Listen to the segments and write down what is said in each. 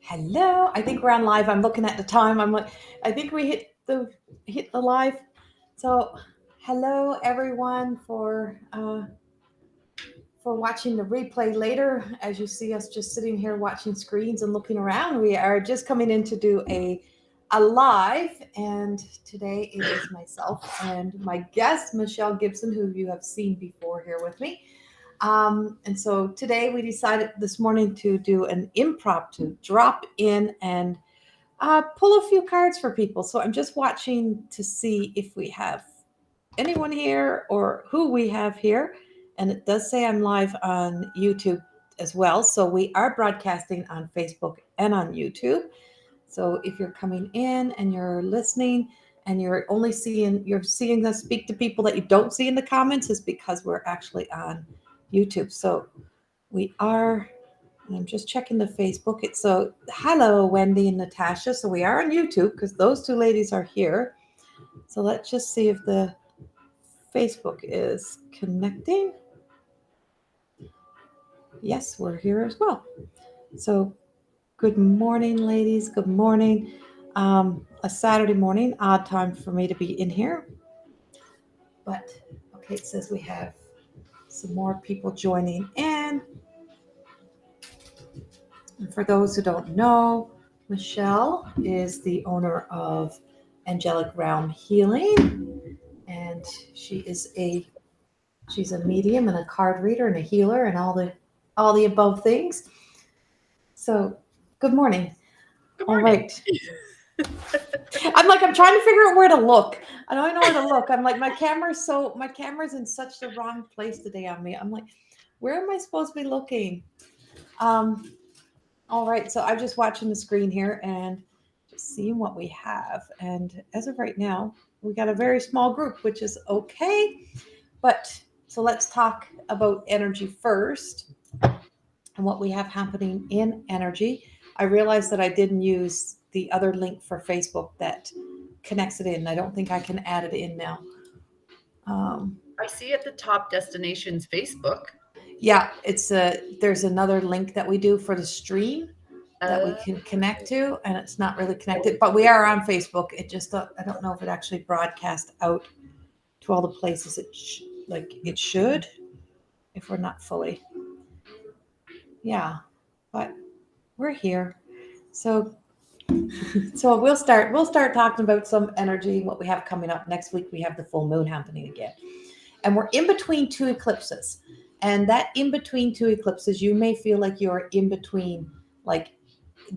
Hello. I think we're on live. I'm looking at the time. I'm like, I think we hit the live. So, hello everyone for watching the replay later. As you see us just sitting here watching screens and looking around, we are just coming in to do a live, and today it is myself and my guest Michelle Gibson, who you have seen before here with me. And so today we decided this morning to do an impromptu drop in and pull a few cards for people. So I'm just watching to see if we have anyone here or who we have here. And it does say I'm live on YouTube as well. So we are broadcasting on Facebook and on YouTube. So if you're coming in and you're listening and you're seeing us speak to people that you don't see in the comments, is because we're actually on YouTube. So we are, and I'm just checking the Facebook. So hello, Wendy and Natasha. So we are on YouTube because those two ladies are here. So let's just see if the Facebook is connecting. Yes, we're here as well. So good morning, ladies. Good morning. A Saturday morning, odd time for me to be in here. But okay, it says we have some more people joining in. And for those who don't know, Michelle is the owner of Angelic Realm Healing, and she's a medium and a card reader and a healer and all the above things. So, good morning. Good morning. All right. I'm trying to figure out where to look. I don't know where to look. I'm like, my camera's in such the wrong place today on me. I'm like, where am I supposed to be looking? All right, so I'm just watching the screen here and just seeing what we have. And as of right now, we got a very small group, which is okay. But so let's talk about energy first and what we have happening in energy. I realized that I didn't use the other link for Facebook that connects it in. I don't think I can add it in now. I see at the top Destinations Facebook. Yeah, there's another link that we do for the stream that we can connect to, and it's not really connected, but we are on Facebook. It just, I don't know if it actually broadcasts out to all the places it should, if we're not fully. Yeah, but we're here. So we'll start talking about some energy, what we have coming up. Next week, we have the full moon happening again. And we're in between two eclipses. And that in between two eclipses, you may feel like you're in between like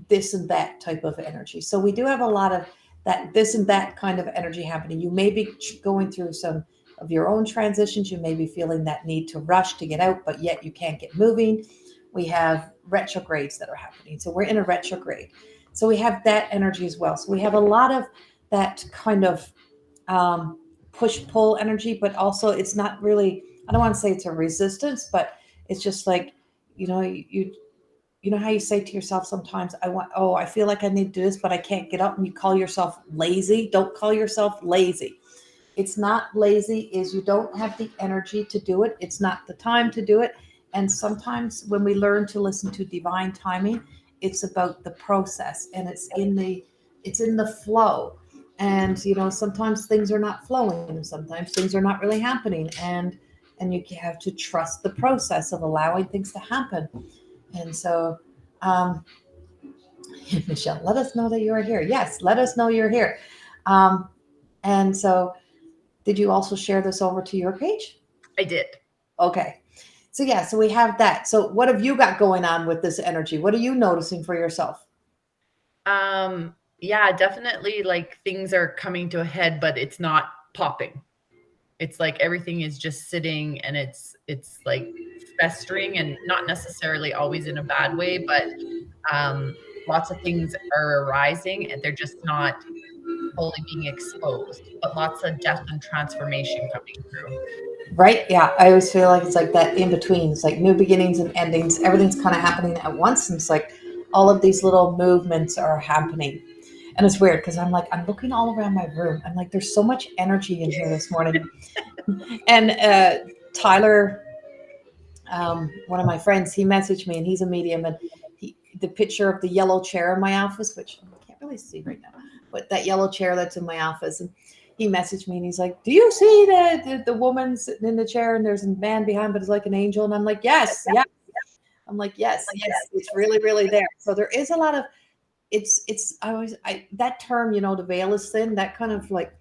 this and that type of energy. So we do have a lot of that this and that kind of energy happening. You may be going through some of your own transitions. You may be feeling that need to rush to get out, but yet you can't get moving. We have retrogrades that are happening. So we're in a retrograde. So we have that energy as well. So we have a lot of that kind of push-pull energy, but also it's not really, I don't want to say it's a resistance, but it's just like, you know how you say to yourself sometimes, I feel like I need to do this, but I can't get up, and you call yourself lazy. Don't call yourself lazy. It's not lazy, is you don't have the energy to do it. It's not the time to do it. And sometimes when we learn to listen to divine timing, it's about the process, and it's in the flow. And sometimes things are not flowing, and sometimes things are not really happening, and you have to trust the process of allowing things to happen. And so Michelle, let us know that you are here. Yes, let us know you're here. And so did you also share this over to your page? I did. Okay. So yeah, so we have that. So what have you got going on with this energy? What are you noticing for yourself? Yeah, definitely like things are coming to a head, but it's not popping. It's like everything is just sitting, and it's like festering, and not necessarily always in a bad way, but lots of things are arising and they're just not fully being exposed, but lots of death and transformation coming through. Right. Yeah. I always feel like it's like that in between. It's like new beginnings and endings. Everything's kind of happening at once. And it's like all of these little movements are happening. And it's weird because I'm looking all around my room. I'm like, there's so much energy in here this morning. And Tyler, one of my friends, he messaged me, and he's a medium, and the picture of the yellow chair in my office, which I can't really see right now, but that yellow chair that's in my office. And he messaged me and he's like, do you see the woman sitting in the chair and there's a man behind, but it's like an angel? And I'm like, yes, yeah. I'm like, yes, it's really, really there. So there is a lot of, that term, the veil is thin, that kind of like,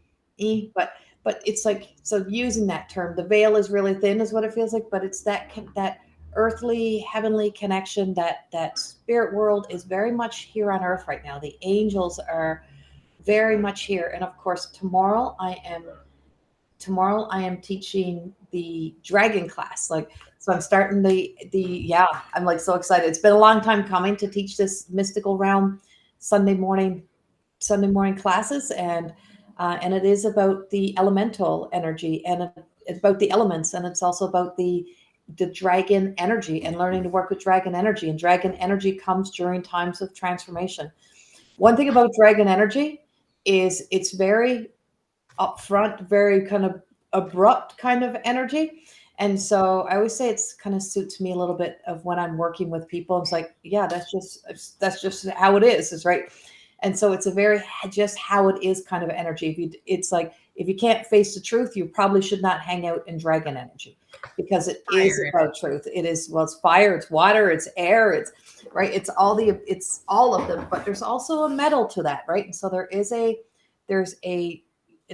but it's like, so using that term, the veil is really thin is what it feels like, but it's that earthly, heavenly connection, that spirit world is very much here on earth right now. The angels are very much here. And of course, tomorrow I am teaching the dragon class. So I'm starting I'm like so excited. It's been a long time coming to teach this mystical realm Sunday morning classes. And it is about the elemental energy, and it's about the elements. And it's also about the dragon energy and learning to work with dragon energy. And dragon energy comes during times of transformation. One thing about dragon energy is it's very upfront, very kind of abrupt kind of energy. And so I always say it's kind of suits me a little bit of when I'm working with people. It's like, yeah, that's just how it is right. And so it's a very just how it is kind of energy. It's like, if you can't face the truth, you probably should not hang out in dragon energy, because it is about truth. It is, well, it's fire, it's water, it's air, it's right. It's all of them, but there's also a metal to that, right? And so there's a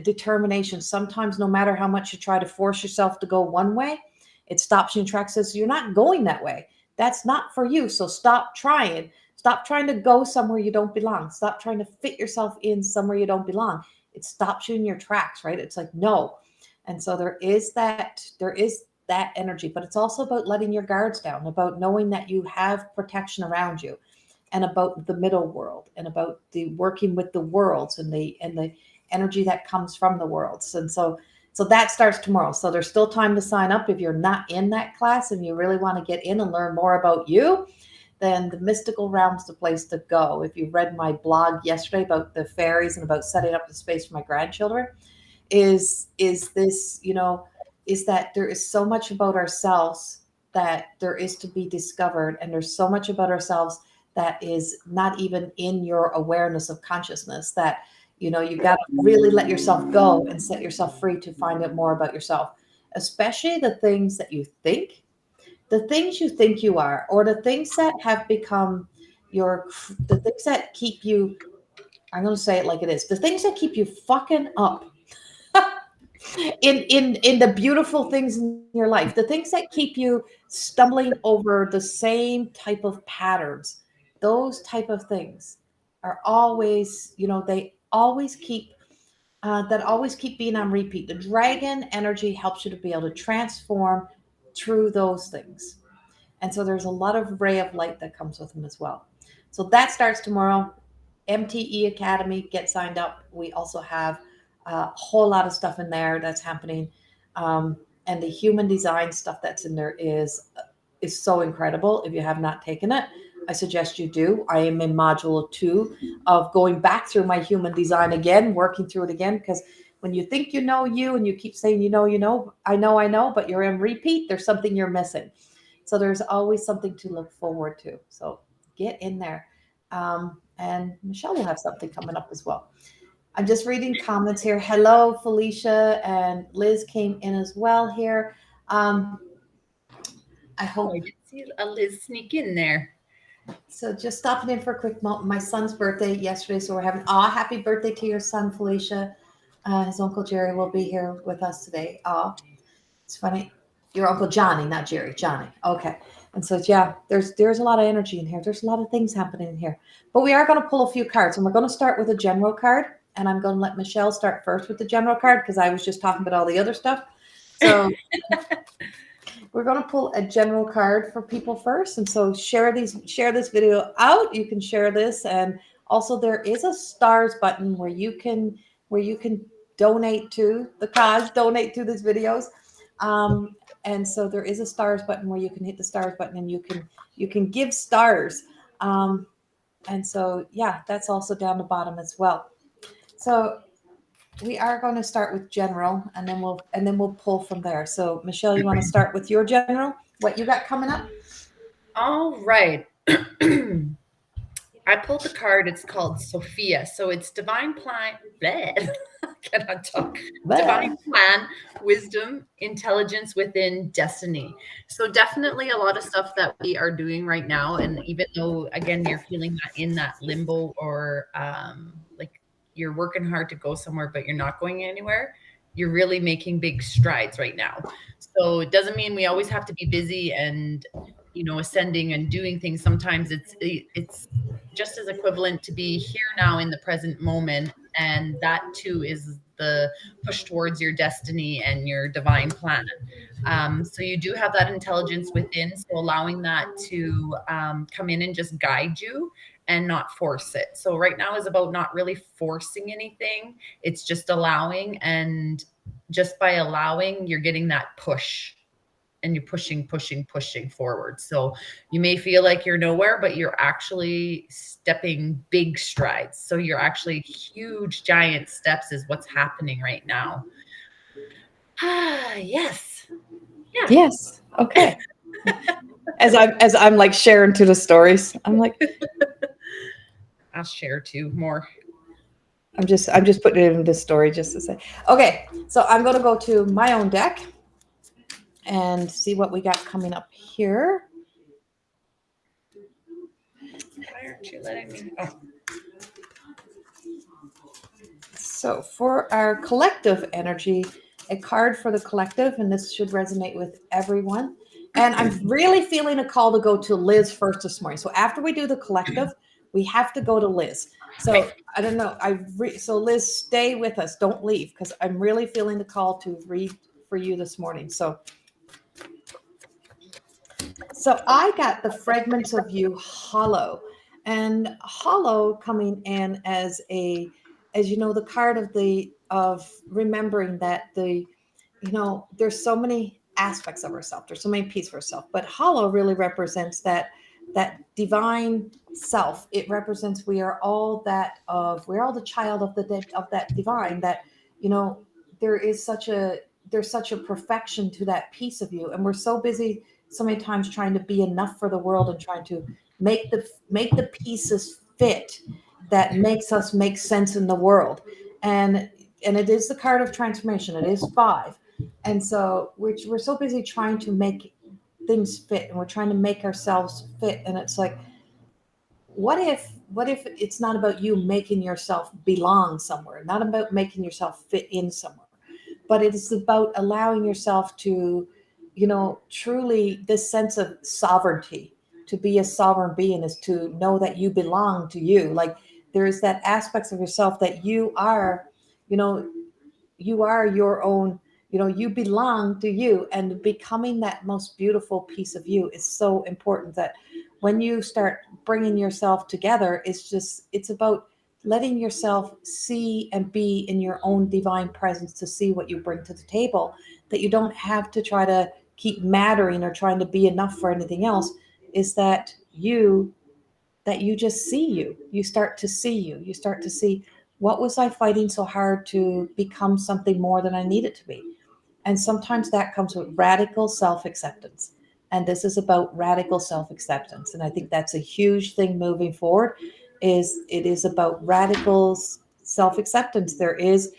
determination. Sometimes no matter how much you try to force yourself to go one way, it stops you in tracks, says you're not going that way. That's not for you. So stop trying to go somewhere you don't belong. Stop trying to fit yourself in somewhere you don't belong. It stops you in your tracks, right? It's like, no. And so there is that energy, but it's also about letting your guards down, about knowing that you have protection around you, and about the middle world, and about the working with the worlds and the energy that comes from the worlds. And so that starts tomorrow. So there's still time to sign up. If you're not in that class and you really want to get in and learn more about you, then the mystical realm's the place to go. If you read my blog yesterday about the fairies and about setting up the space for my grandchildren, is that there is so much about ourselves that there is to be discovered. And there's so much about ourselves that is not even in your awareness of consciousness, that you got to really let yourself go and set yourself free to find out more about yourself, especially the things that you think you are, or the things that have become the things that keep you, I'm going to say it like it is, the things that keep you fucking up in the beautiful things in your life, the things that keep you stumbling over the same type of patterns. Those type of things are always, they always keep being on repeat. The dragon energy helps you to be able to transform through those things. And so there's a lot of ray of light that comes with them as well. So that starts tomorrow. MTE Academy, get signed up. We also have a whole lot of stuff in there that's happening. And the human design stuff that's in there is so incredible. If you have not taken it, I suggest you do. I am in module 2 of going back through my human design again, working through it again, because when you think you know you and you keep saying, I know, but you're in repeat, there's something you're missing. So there's always something to look forward to. So get in there. And Michelle will have something coming up as well. I'm just reading comments here. Hello, Felicia, and Liz came in as well here. I hope I did see a Liz sneak in there. So just stopping in for a quick moment. My son's birthday yesterday, so we're having happy birthday to your son, Felicia. His Uncle Jerry will be here with us today. It's funny. Your Uncle Johnny, not Jerry, Johnny. Okay. And so, yeah, there's a lot of energy in here. There's a lot of things happening in here. But we are going to pull a few cards, and we're going to start with a general card. And I'm going to let Michelle start first with the general card, because I was just talking about all the other stuff. So we're going to pull a general card for people first. And so share this video out. You can share this. And also there is a stars button where you can donate to the cause, donate to these videos. And so there is a stars button where you can hit the stars button and you can give stars. And so, yeah, that's also down the bottom as well. So we are going to start with general, and then we'll pull from there. So Michelle, you want to start with your general? What you got coming up? All right. I pulled the card. It's called Sophia. So it's divine plan. Bleh. Cannot talk. Divine plan, wisdom, intelligence within destiny. So definitely a lot of stuff that we are doing right now. And even though, again, you're feeling that in that limbo or like you're working hard to go somewhere, but you're not going anywhere, you're really making big strides right now. So it doesn't mean we always have to be busy and, you know, ascending and doing things. Sometimes it's just as equivalent to be here now in the present moment. And that too is the push towards your destiny and your divine plan. So you do have that intelligence within. So allowing that to come in and just guide you and not force it. So right now is about not really forcing anything. It's just allowing. And just by allowing, you're getting that push. And you're pushing forward. So you may feel like you're nowhere, but you're actually stepping big strides. So you're actually huge, giant steps is what's happening right now. Yes. Yeah. Yes. Okay. as I'm like sharing to the stories, I'm like, I'll share too more. I'm just putting it in this story just to say. Okay, so I'm gonna go to my own deck and see what we got coming up here. Why aren't you letting me? Oh. So for our collective energy, a card for the collective, and this should resonate with everyone. And I'm really feeling a call to go to Liz first this morning. So after we do the collective, we have to go to Liz. So I don't know. So Liz, stay with us. Don't leave, because I'm really feeling the call to read for you this morning. So I got the fragments of you hollow, and hollow coming in as a, as you know, the card of remembering that there's so many aspects of ourselves. There's so many pieces of ourselves, but hollow really represents that divine self. It represents we're all the child of that divine, that there's such a perfection to that piece of you, and we're so busy so many times trying to be enough for the world and trying to make the pieces fit that makes us make sense in the world. And it is the card of transformation. It is 5. And so we're so busy trying to make things fit, and we're trying to make ourselves fit. And it's like, what if it's not about you making yourself belong somewhere, not about making yourself fit in somewhere, but it is about allowing yourself to, truly, this sense of sovereignty. To be a sovereign being is to know that you belong to you. Like, there is that aspects of yourself that you are your own, you belong to you, and becoming that most beautiful piece of you is so important. That when you start bringing yourself together, it's about letting yourself see and be in your own divine presence, to see what you bring to the table, that you don't have to try to keep mattering or trying to be enough for anything else. Is that you just see you start to see you start to see, what was I fighting so hard to become something more than I needed to be? And sometimes that comes with radical self-acceptance. And this is about radical self-acceptance. And I think that's a huge thing moving forward. It is about radical self-acceptance. There is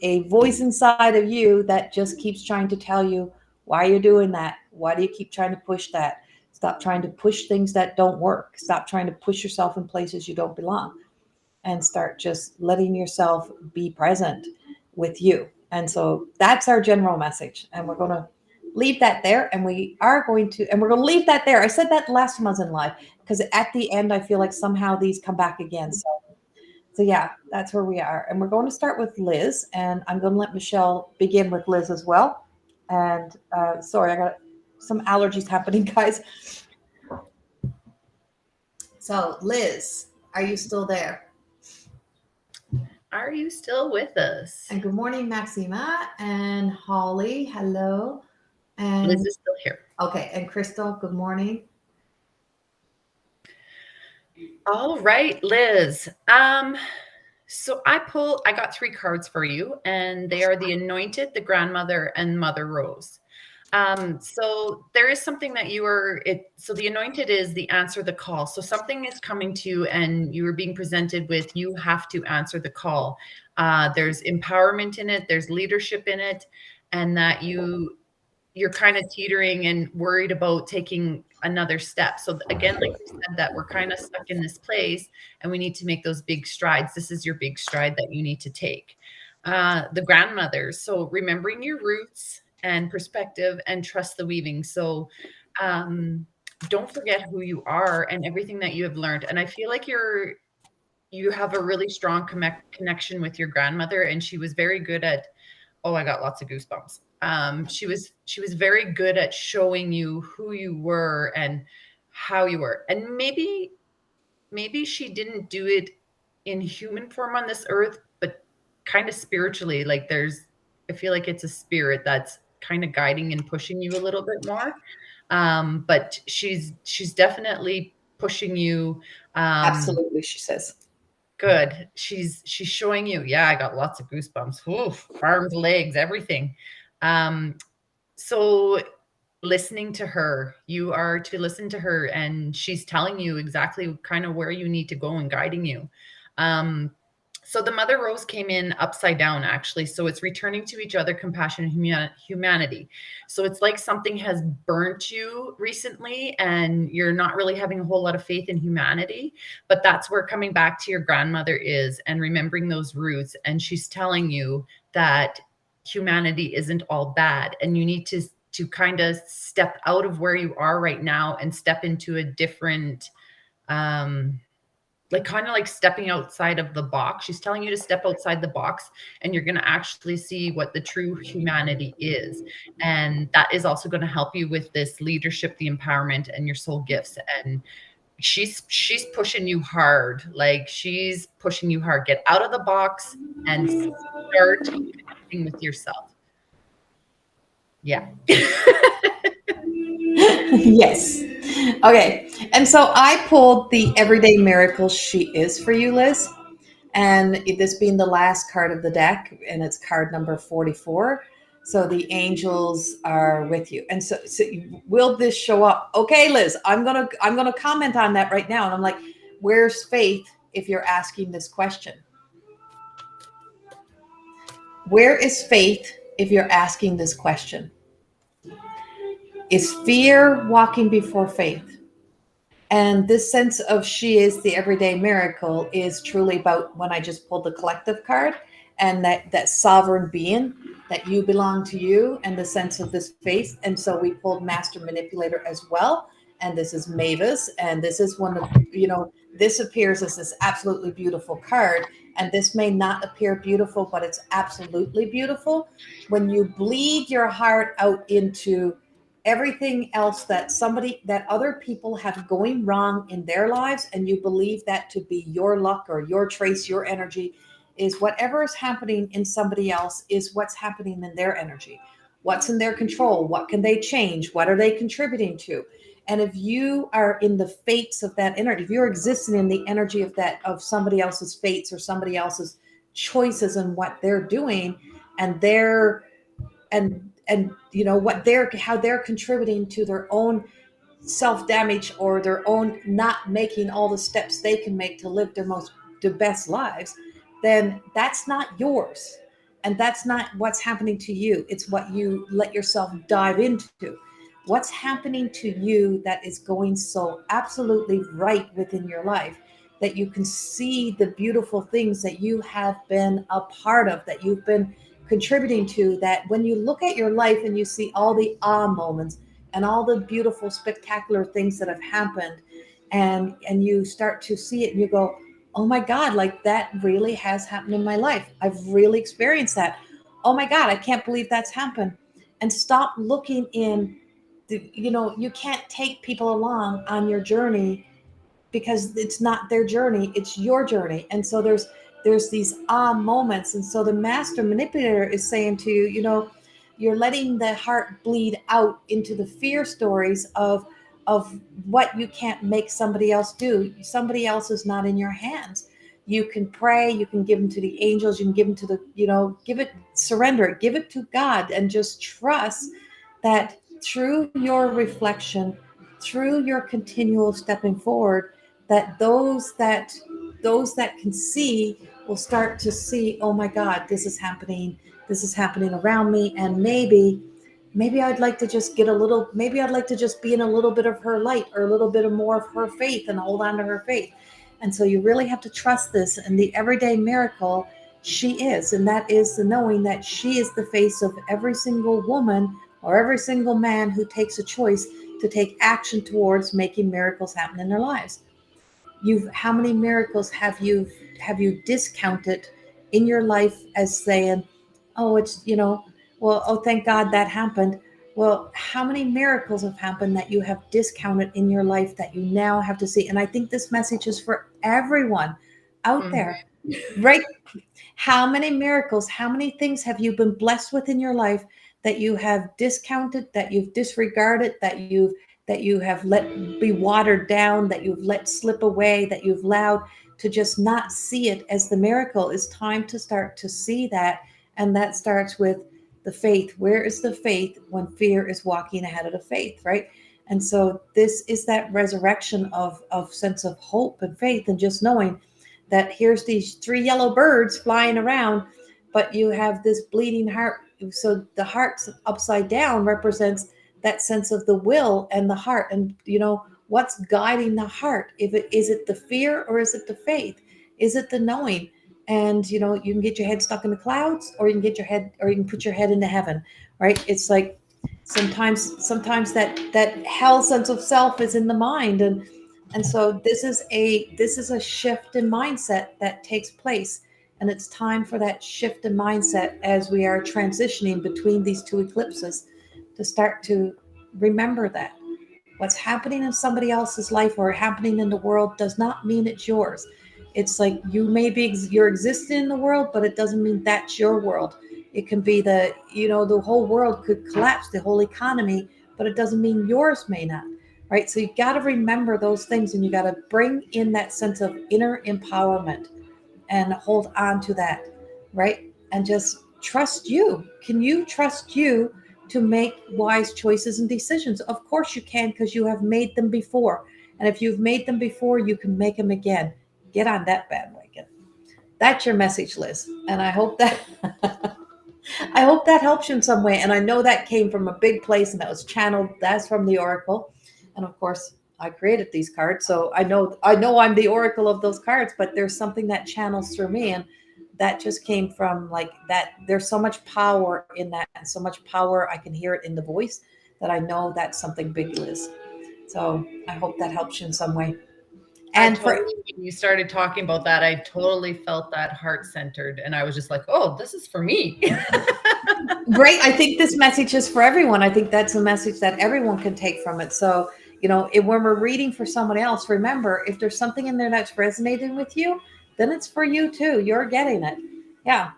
a voice inside of you that just keeps trying to tell you why you're doing that. Why do you keep trying to push that? Stop trying to push things that don't work. Stop trying to push yourself in places you don't belong, and start just letting yourself be present with you. And so that's our general message. And we're going to leave that there. And we're going to leave that there. I said that last time I was in live, because at the end, I feel like somehow these come back again. So yeah, that's where we are. And we're going to start with Liz, and I'm going to let Michelle begin with Liz as well. And sorry, I got some allergies happening, guys. So Liz, are you still there? Are you still with us? And good morning, Maxima and Holly. Hello. And Liz is still here. Okay. And Crystal, good morning. All right, Liz. So I got 3 cards for you, and they are the Anointed, the Grandmother, and Mother Rose. So there is something that so the anointed is the answer the call. So something is coming to you and you are being presented with, you have to answer the call. There's empowerment in it. There's leadership in it. And that you're kind of teetering and worried about taking another step. So again, like you said, that we're kind of stuck in this place and we need to make those big strides. This is your big stride that you need to take. The grandmothers. So remembering your roots and perspective and trust the weaving. So don't forget who you are and everything that you have learned. And I feel like you have a really strong connection with your grandmother, and she was very good at, oh, I got lots of goosebumps. She was very good at showing you who you were and how you were. And maybe she didn't do it in human form on this earth, but kind of spiritually. Like I feel like it's a spirit that's kind of guiding and pushing you a little bit more. But she's definitely pushing you. Absolutely, she says. Good. She's showing you, yeah, I got lots of goosebumps. Oof, arms, legs, everything. So listening to her, you are to listen to her, and she's telling you exactly kind of where you need to go and guiding you. So the mother rose came in upside down, actually. So it's returning to each other, compassion, and humanity. So it's like something has burnt you recently and you're not really having a whole lot of faith in humanity, but that's where coming back to your grandmother is and remembering those roots. And she's telling you that humanity isn't all bad and you need to kind of step out of where you are right now and step into a different, like kind of like stepping outside of the box. She's telling you to step outside the box and you're going to actually see what the true humanity is. And that is also going to help you with this leadership, the empowerment, and your soul gifts. And she's pushing you hard. Like she's pushing you hard. Get out of the box and start connecting with yourself. Yeah. Yes. Okay. And so I pulled the everyday miracle she is for you, Liz. And this being the last card of the deck, and it's card number 44. So the angels are with you. And so will this show up? Okay, Liz, I'm gonna comment on that right now. And I'm like, where's faith if you're asking this question? Where is faith if you're asking this question? Is fear walking before faith? And this sense of she is the everyday miracle is truly about when I just pulled the collective card and that sovereign being, that you belong to you, and the sense of this faith. And so we pulled master manipulator as well. And this is Mavis. And this is one of, this appears as this absolutely beautiful card. And this may not appear beautiful, but it's absolutely beautiful. When you bleed your heart out into everything else that other people have going wrong in their lives, and you believe that to be your luck or your trace, your energy is whatever is happening in somebody else is what's happening in their energy. What's in their control? What can they change? What are they contributing to? And if you are in the fates of that energy, if you're existing in the energy of somebody else's fates or somebody else's choices and what they're doing, and how they're contributing to their own self-damage or their own not making all the steps they can make to live their best lives, then that's not yours. And that's not what's happening to you. It's what you let yourself dive into. What's happening to you that is going so absolutely right within your life that you can see the beautiful things that you have been a part of, that you've been contributing to, that when you look at your life and you see all the moments and all the beautiful, spectacular things that have happened, and you start to see it and you go, oh my God, like that really has happened in my life. I've really experienced that. Oh my God, I can't believe that's happened. And stop looking you can't take people along on your journey because it's not their journey, it's your journey. And so there's these moments. And so the master manipulator is saying to you, you're letting the heart bleed out into the fear stories of what you can't make somebody else do. Somebody else is not in your hands. You can pray, you can give them to the angels, you can give them to surrender it, give it to God, and just trust that through your reflection, through your continual stepping forward, that those that can see will start to see, oh my God, this is happening around me, and maybe I'd like to just get a little, maybe I'd like to just be in a little bit of her light or a little bit of more of her faith and hold on to her faith. And so you really have to trust this. And the everyday miracle, she is. And that is the knowing that she is the face of every single woman or every single man who takes a choice to take action towards making miracles happen in their lives. How many miracles have you discounted in your life as saying, oh, it's, well, oh, thank God that happened. Well, how many miracles have happened that you have discounted in your life that you now have to see? And I think this message is for everyone out there, right? How many miracles, how many things have you been blessed with in your life that you have discounted, that you've disregarded, that you have let be watered down, that you've let slip away, that you've allowed to just not see it as the miracle? It's time to start to see that. And that starts with the faith. Where is the faith when fear is walking ahead of the faith, right? And so this is that resurrection of sense of hope and faith, and just knowing that here's these three yellow birds flying around, but you have this bleeding heart. So the heart's upside down represents that sense of the will and the heart. And what's guiding the heart? Is it the fear or is it the faith? Is it the knowing? And you can get your head stuck in the clouds, or you can put your head into heaven, right? It's like sometimes that hell sense of self is in the mind. And so this is a shift in mindset that takes place. And it's time for that shift in mindset as we are transitioning between these two eclipses, to start to remember that what's happening in somebody else's life or happening in the world does not mean it's yours. It's like you're existing in the world, but it doesn't mean that's your world. It can be the whole world could collapse, the whole economy, but it doesn't mean yours may not. Right. So you got to remember those things, and you got to bring in that sense of inner empowerment and hold on to that. Right. And just trust you. Can you trust you to make wise choices and decisions? Of course you can, because you have made them before. And if you've made them before, you can make them again. Get on that bandwagon. That's your message, Liz. And I hope that I hope that helps you in some way. And I know that came from a big place, and that was channeled. That's from the Oracle. And of course, I created these cards. So I know I'm the Oracle of those cards, but there's something that channels through me. And that just came from like that. There's so much power in that, and so much power. I can hear it in the voice, that I know that's something big, Liz. So I hope that helps you in some way. And when you started talking about that, I totally felt that heart-centered, and I was just like, oh, this is for me. Great. I think this message is for everyone. I think that's a message that everyone can take from it. So, when we're reading for someone else, remember, if there's something in there that's resonating with you, then it's for you too. You're getting it. Yeah.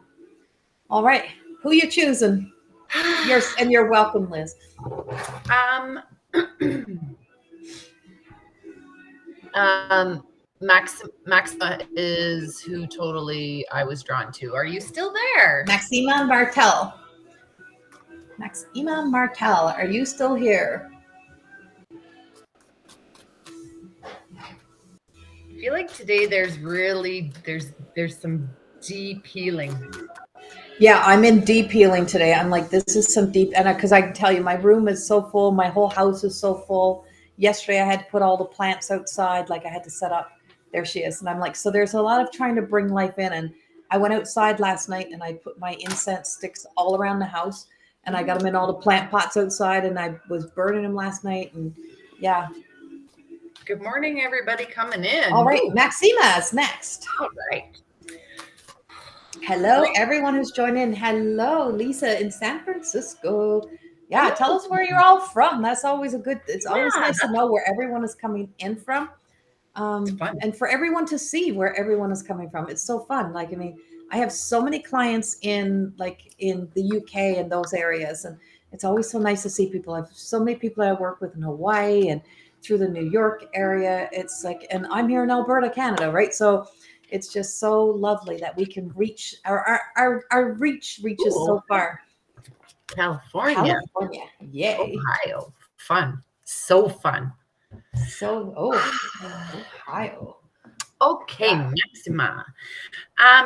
All right. Who you choosing? You're welcome, Liz. Maxima is who totally I was drawn to. Are you still there? Maxima Martel. Maxima Martel, are you still here? I feel like today there's some deep healing. Yeah, I'm in deep healing today. I'm like, this is some deep, and because I can tell you, my room is so full, my whole house is so full. Yesterday I had to put all the plants outside, like I had to set up. There she is. And I'm like, so there's a lot of trying to bring life in. And I went outside last night and I put my incense sticks all around the house, and I got them in all the plant pots outside, and I was burning them last night. And yeah. Good morning, everybody coming in. All right. Maxima is next. All right. Hello, everyone who's joined in. Hello, Lisa in San Francisco. Yeah, tell us where you're all from. That's always it's always nice to know where everyone is coming in from. And for everyone to see where everyone is coming from. It's so fun. Like, I mean, I have so many clients in the UK and those areas. And it's always so nice to see people. I have so many people I work with in Hawaii and through the New York area. It's like, and I'm here in Alberta, Canada, right? So it's just so lovely that we can reach our reach reaches so far. California. California. Yay. Ohio. Fun. So fun. So, Ohio. Okay, Yeah. Maxima.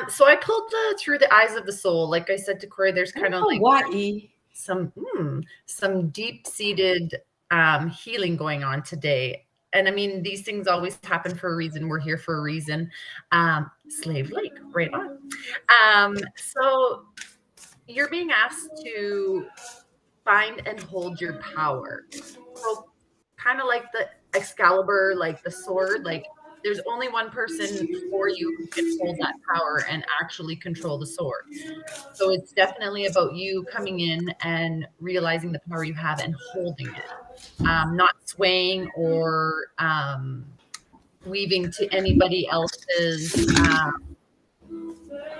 So I pulled through the eyes of the soul. Like I said to Corrie, there's kind of like Hawaii. some deep-seated healing going on today. And I mean, these things always happen for a reason. We're here for a reason. Slave Lake, right on. So you're being asked to find and hold your power. So kind of like the Excalibur, like the sword, like there's only one person for you who can hold that power and actually control the sword. So it's definitely about you coming in and realizing the power you have and holding it, not swaying or weaving to anybody else's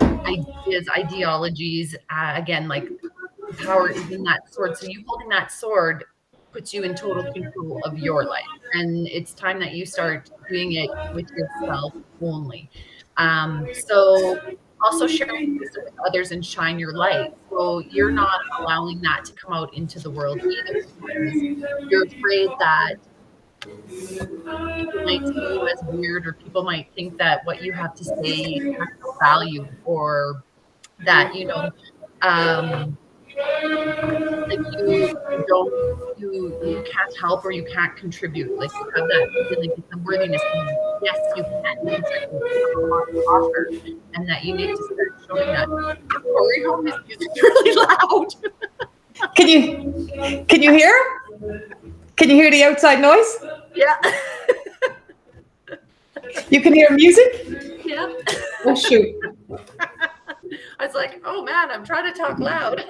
ideas, ideologies. Again, like the power is in that sword. So you holding that sword puts you in total control of your life. And it's time that you start doing it with yourself only. So also sharing wisdom with others and shine your light. So you're not allowing that to come out into the world either, because you're afraid that people might see you as weird, or people might think that what you have to say has no value, or that, like you can't help or you can't contribute. Like you have that feeling, it's a worthiness thing. Yes, you can contribute. You have a lot to offer, and that you need to start showing that. Corrie, home is music really loud. Can you hear? Can you hear the outside noise? Yeah. You can hear music? Yeah. Oh shoot. I was like, oh man, I'm trying to talk loud.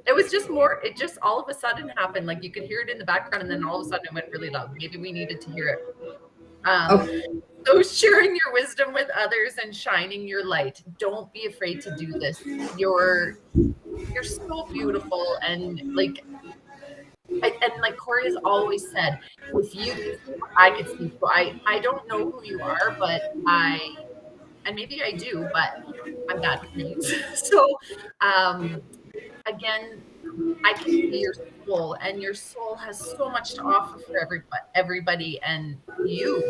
It was just more, it just all of a sudden happened. Like you could hear it in the background, and then all of a sudden it went really loud. Maybe we needed to hear it. So sharing your wisdom with others and shining your light. Don't be afraid to do this. You're so beautiful, and like Corrie has always said, if you could see what I could see. So I don't know who you are, but and maybe I do, but I'm bad with names. So again, I can see your soul, and your soul has so much to offer for everybody, and you,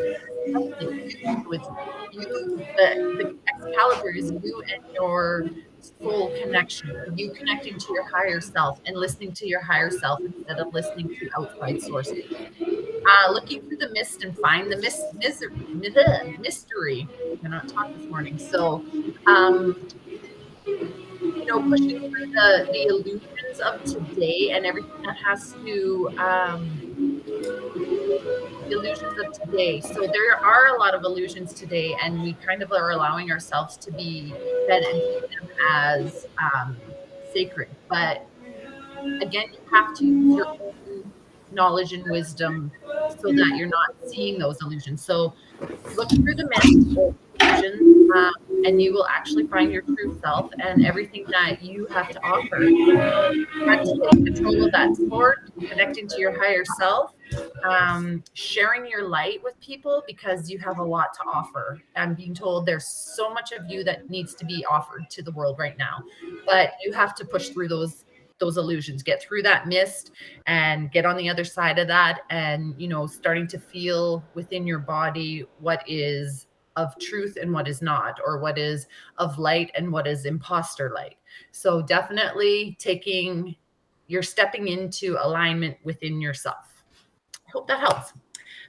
it's you, the Excalibur is you and your soul connection, you connecting to your higher self and listening to your higher self instead of listening to outside sources. Looking through the mist and find the mystery. I cannot talk this morning. So, pushing through the illusions of today and everything that has to illusions of today. So there are a lot of illusions today, and we kind of are allowing ourselves to be fed and see them as sacred. But again, you have to use your own knowledge and wisdom so that you're not seeing those illusions. So look through the mist or illusions, and you will actually find your true self and everything that you have to offer. Taking control of that sword, connecting to your higher self, sharing your light with people, because you have a lot to offer. I'm being told there's so much of you that needs to be offered to the world right now, but you have to push through those illusions, get through that mist and get on the other side of that, and starting to feel within your body what is of truth and what is not, or what is of light and what is imposter light. So definitely you're stepping into alignment within yourself. I hope that helps.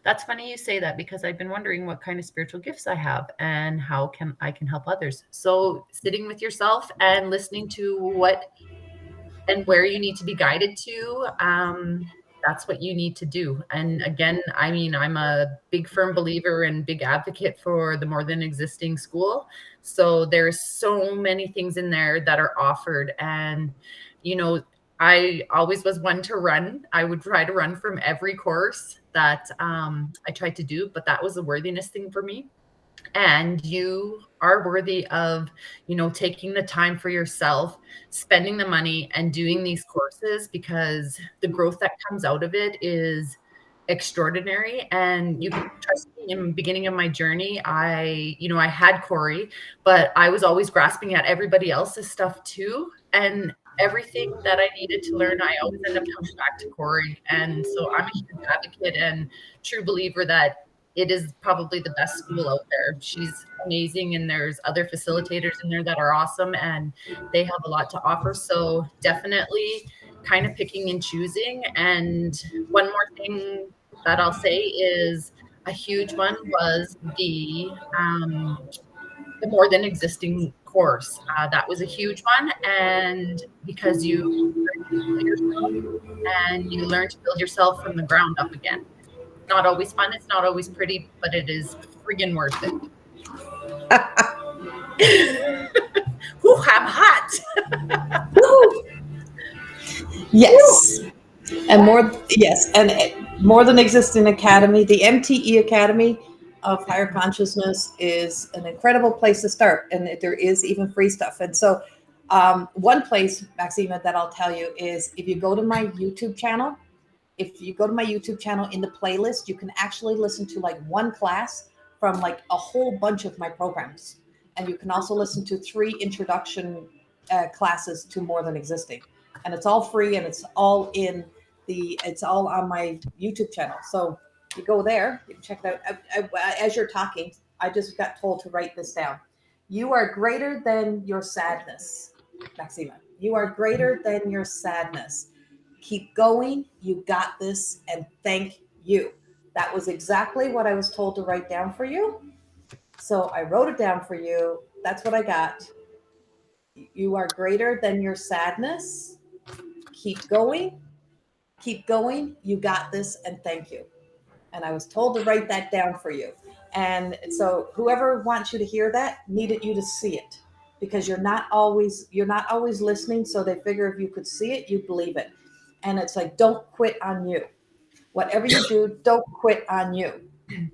That's funny you say that, because I've been wondering what kind of spiritual gifts I have and how I can help others. So sitting with yourself and listening to what and where you need to be guided to, that's what you need to do. And again, I mean, I'm a big firm believer and big advocate for the more than existing school. So there's so many things in there that are offered. And, I always was one to run. I would try to run from every course that I tried to do, but that was a worthiness thing for me. And you are worthy of, taking the time for yourself, spending the money and doing these courses, because the growth that comes out of it is extraordinary. And you can trust me, in the beginning of my journey, I had Corrie, but I was always grasping at everybody else's stuff too. And everything that I needed to learn, I always end up coming back to Corrie. And so I'm a huge advocate and true believer that it is probably the best school out there. She's amazing, and there's other facilitators in there that are awesome, and they have a lot to offer. So definitely kind of picking and choosing. And one more thing that I'll say is a huge one was the more than existing course. That was a huge one. And because you learn to build yourself, and you learn to build yourself from the ground up again. It's not always fun. It's not always pretty, but it is friggin' worth it. Whoo, I'm hot. Yes. And more than existing academy, the MTE Academy of Higher Consciousness is an incredible place to start, and there is even free stuff. And so, one place, Maxima, that I'll tell you is if you go to my YouTube channel. If you go to my YouTube channel in the playlist, you can actually listen to like one class from like a whole bunch of my programs, and you can also listen to 3 introduction classes to More Than Existing, and it's all free, and it's all on my YouTube channel. So you go there, you can check it out. As you're talking, I just got told to write this down. You are greater than your sadness, Maxima. You are greater than your sadness. Keep going. You got this. And thank you. That was exactly what I was told to write down for you. So I wrote it down for you. That's what I got. You are greater than your sadness. Keep going. Keep going. You got this. And thank you. And I was told to write that down for you. And so whoever wants you to hear that needed you to see it, because you're not always listening. So they figure if you could see it, you believe it. And it's like, don't quit on you. Whatever you do, don't quit on you. And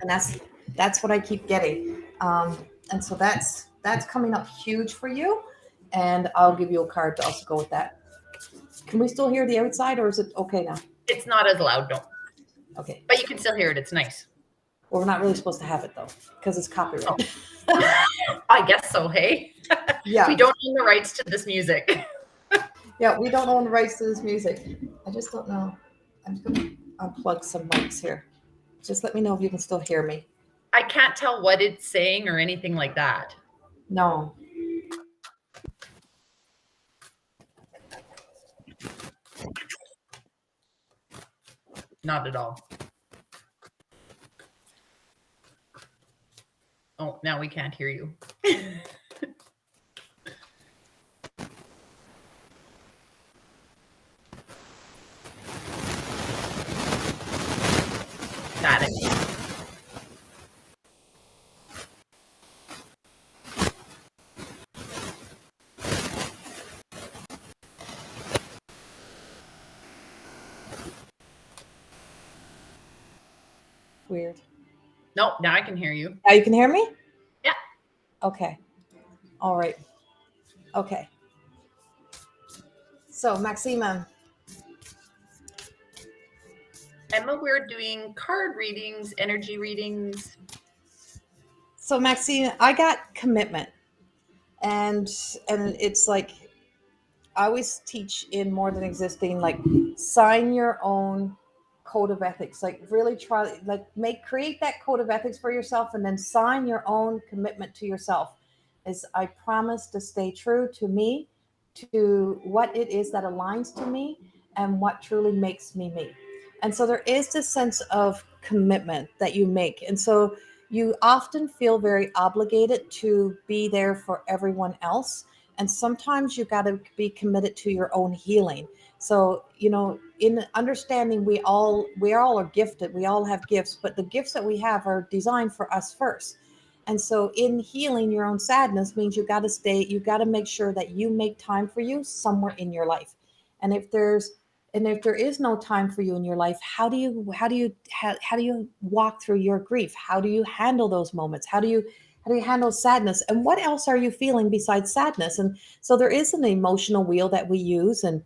that's what I keep getting. And so that's coming up huge for you. And I'll give you a card to also go with that. Can we still hear the outside, or is it okay now? It's not as loud, no. Okay. But you can still hear it. It's nice. Well, we're not really supposed to have it though, because it's copyright. Oh. I guess so, hey? Yeah. We don't own the rights to this music. Yeah, we don't own the rights to this music. I just don't know. I'm just going to unplug some mics here. Just let me know if you can still hear me. I can't tell what it's saying or anything like that. No. Not at all. Oh, now we can't hear you. Got it. Weird. Nope, now I can hear you. Now you can hear me? Yeah. Okay. All right. Okay. So, Maxima. Emma, we're doing card readings, energy readings. So, Maxima, I got commitment. And it's like, I always teach in More Than Existing, like, sign your own code of ethics. Like, really try, like, create that code of ethics for yourself, and then sign your own commitment to yourself. Is, I promise to stay true to me, to what it is that aligns to me, and what truly makes me me. And so there is this sense of commitment that you make. And so you often feel very obligated to be there for everyone else. And sometimes you got to be committed to your own healing. So, in understanding we all are gifted, we all have gifts, but the gifts that we have are designed for us first. And so in healing your own sadness means you got to make sure that you make time for you somewhere in your life. And if there is no time for you in your life, how do you walk through your grief? How do you handle those moments? How do you handle sadness? And what else are you feeling besides sadness? And so there is an emotional wheel that we use and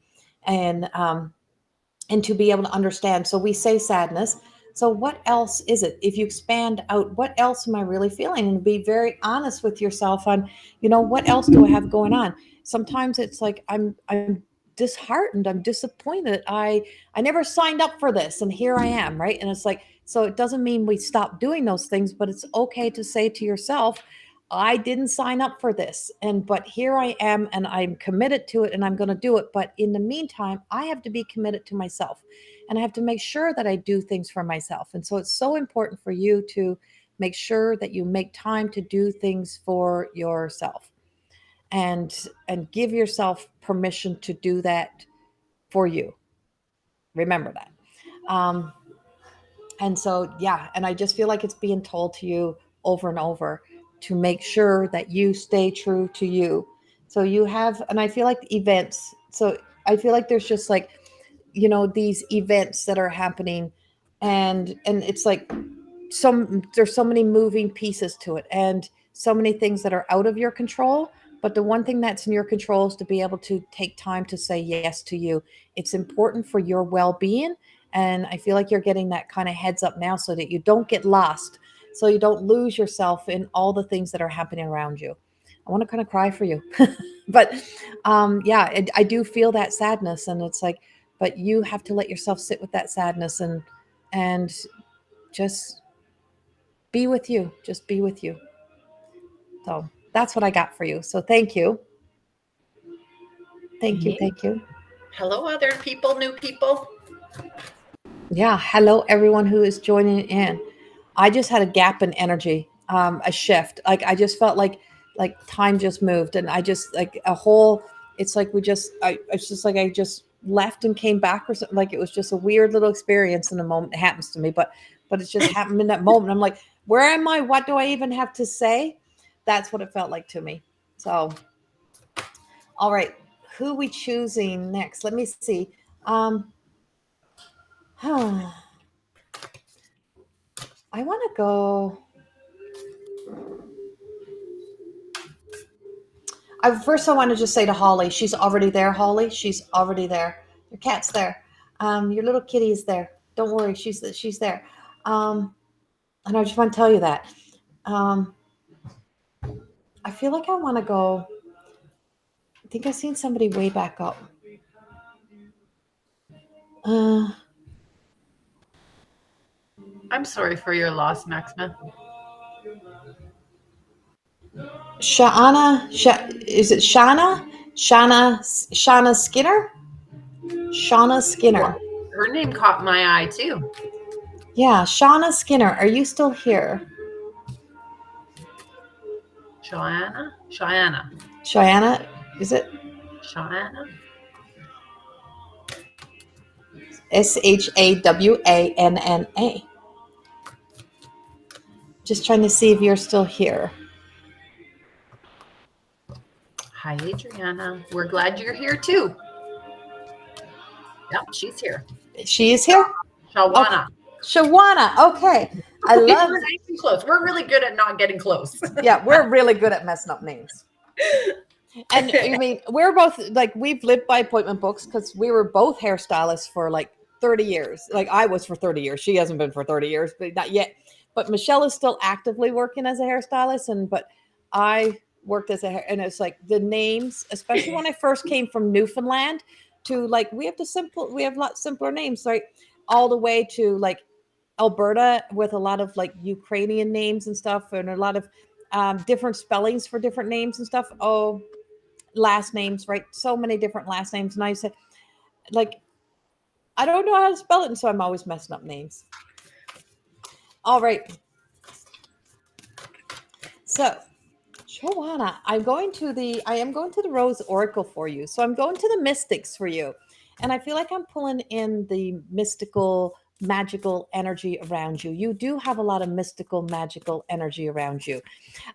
to be able to understand. So we say sadness. So what else is it? If you expand out, what else am I really feeling? And be very honest with yourself on, what else do I have going on? Sometimes it's like I'm disheartened, I'm disappointed. I never signed up for this and here I am, right? And it's like, so it doesn't mean we stop doing those things, but it's okay to say to yourself, I didn't sign up for this, but here I am and I'm committed to it and I'm going to do it. But in the meantime, I have to be committed to myself and I have to make sure that I do things for myself. And so it's so important for you to make sure that you make time to do things for yourself and give yourself permission to do that for you. Remember that. Um, and so, yeah, and I just feel like it's being told to you over and over to make sure that you stay true to you. So you have, and I feel like events. So I feel like there's just like, these events that are happening, and it's like there's so many moving pieces to it and so many things that are out of your control, but the one thing that's in your control is to be able to take time to say yes to you. It's important for your well-being, and I feel like you're getting that kind of heads up now so that you don't get lost, so you don't lose yourself in all the things that are happening around you. I want to kind of cry for you. But yeah, I do feel that sadness, and it's like, but you have to let yourself sit with that sadness and just be with you. Just be with you. So that's what I got for you. So thank you. Thank you. Thank you. Hello, other people, new people. Yeah. Hello, everyone who is joining in. I just had a gap in energy, a shift. Like I just felt like time just moved, and I just like a whole. It's like it's just like I just left and came back or something. Like it was just a weird little experience in a moment. It happens to me, but it just happened in that moment. I'm like, where am I? What do I even have to say? That's what it felt like to me. So, all right, who we choosing next? Let me see. I want to go. First, I want to just say to Holly, she's already there. Holly, she's already there. Your cat's there. Your little kitty is there. Don't worry, she's there. And I just want to tell you that. Um, I feel like I want to go. I think I've seen somebody way back up. Uh, I'm sorry for your loss, Maxima. Is it Shana? Shana Skinner? Shauna Skinner. Her name caught my eye too. Yeah, Shauna Skinner. Are you still here? Cheyenne? Cheyenne, is it? Cheyenne? Shawanna. Just trying to see if you're still here. Hi, Adriana. We're glad you're here too. Yep, she's here. She is here? Shawana. Oh, Shawana. Okay. I love We're nice and close. We're really good at not getting close. Yeah, we're really good at messing up names. And I mean, we're both like, we've lived by appointment books because we were both hairstylists for like 30 years. Like I was for 30 years. She hasn't been for 30 years, but not yet. But Michelle is still actively working as a hairstylist. But I worked as and it's like the names, especially when I first came from Newfoundland to like, we have a lot simpler names, right? All the way to like Alberta with a lot of like Ukrainian names and stuff, and a lot of different spellings for different names and stuff. Oh, last names, right? So many different last names. And I said, like, I don't know how to spell it. And so I'm always messing up names. All right. So, Joanna, I am going to the Rose Oracle for you. So I'm going to the mystics for you. And I feel like I'm pulling in the mystical, magical energy around you. You do have a lot of mystical, magical energy around you.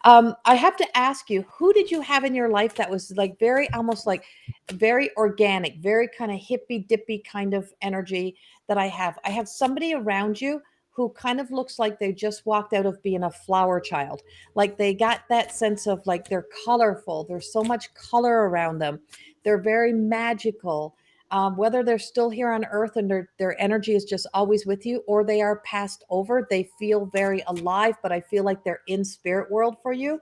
I have to ask you, who did you have in your life that was like almost like very organic, very kind of hippy dippy kind of energy that I have? I have somebody around you who kind of looks like they just walked out of being a flower child. Like they got that sense of like they're colorful. There's so much color around them. They're very magical. whether they're still here on earth and their energy is just always with you, or they are passed over. They feel very alive, but I feel like they're in spirit world for you.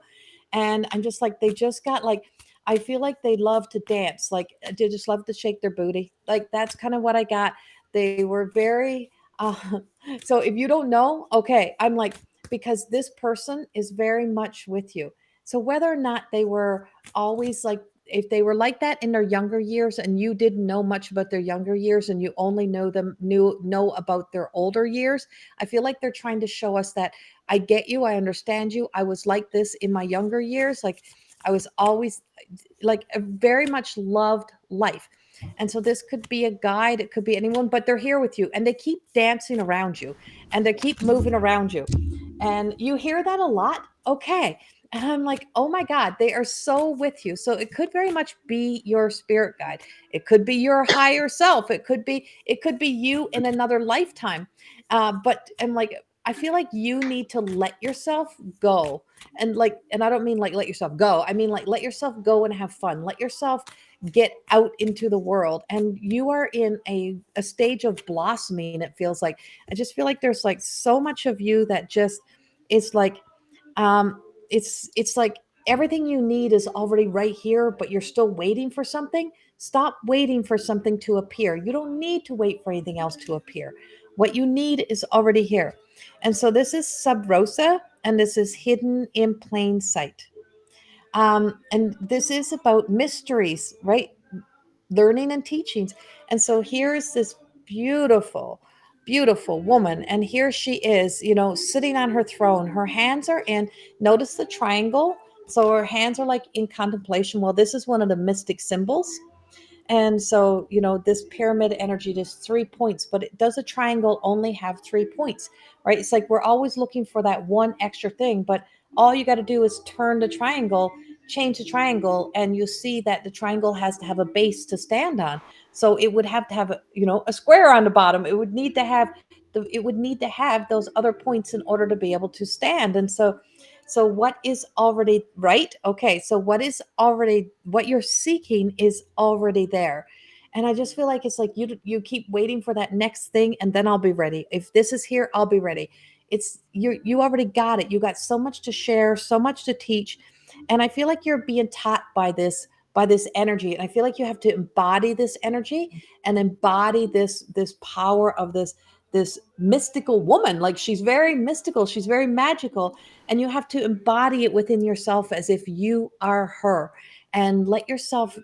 And I'm just like, they just got like, I feel like they love to dance. Like they just love to shake their booty. Like that's kind of what I got. They were very, uh, so if you don't know, okay, I'm like, because this person is very much with you. So whether or not they were always like, if they were like that in their younger years and you didn't know much about their younger years and you only know about their older years, I feel like they're trying to show us that I get you, I understand you. I was like this in my younger years. Like I was always like very much loved life. And so this could be a guide, it could be anyone, but they're here with you and they keep dancing around you and they keep moving around you. And you hear that a lot. Okay. And I'm like, oh my God, they are so with you. So it could very much be your spirit guide. It could be your higher self. It could be you in another lifetime. But I'm like, I feel like you need to let yourself go. And like, and I don't mean like let yourself go. I mean like let yourself go and have fun. Let yourself get out into the world. And you are in a stage of blossoming, it feels like. I just feel like there's like so much of you that just is like um it's like everything you need is already right here, but you're still waiting for something. Stop waiting for something to appear. You don't need to wait for anything else to appear. What you need is already here. And so this is sub rosa, and this is hidden in plain sight. And this is about mysteries, right? Learning and teachings. And so here's this beautiful, beautiful woman. And here she is, sitting on her throne. Her hands are in, notice the triangle. So her hands are like in contemplation. Well, this is one of the mystic symbols. And so, this pyramid energy, there's 3 points, but does a triangle only have 3 points, right? It's like we're always looking for that one extra thing, but all you got to do is turn the triangle, change the triangle, and you see that the triangle has to have a base to stand on. So it would have to have a square on the bottom. It would need to have those other points in order to be able to stand. And so what is already right? Okay, so what you're seeking is already there. And I just feel like it's like you keep waiting for that next thing, and then I'll be ready. If this is here, I'll be ready. It's you already got it. You got so much to share, so much to teach. And I feel like you're being taught by this energy. And I feel like you have to embody this energy and embody this power of this mystical woman. Like she's very mystical, she's very magical, and you have to embody it within yourself as if you are her. And let yourself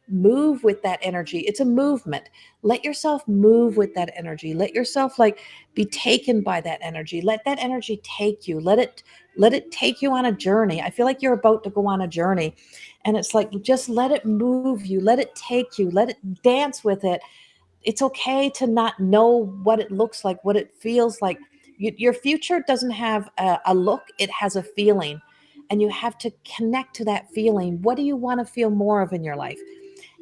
move with that energy. It's a movement. Let yourself move with that energy. Let yourself like be taken by that energy. Let that energy take you. Let it take you on a journey. I feel like you're about to go on a journey, and it's like just let it move you. Let it take you. Let it dance with it. It's okay to not know what it looks like, what it feels like. Your future doesn't have a look, it has a feeling. And you have to connect to that feeling. What do you want to feel more of in your life?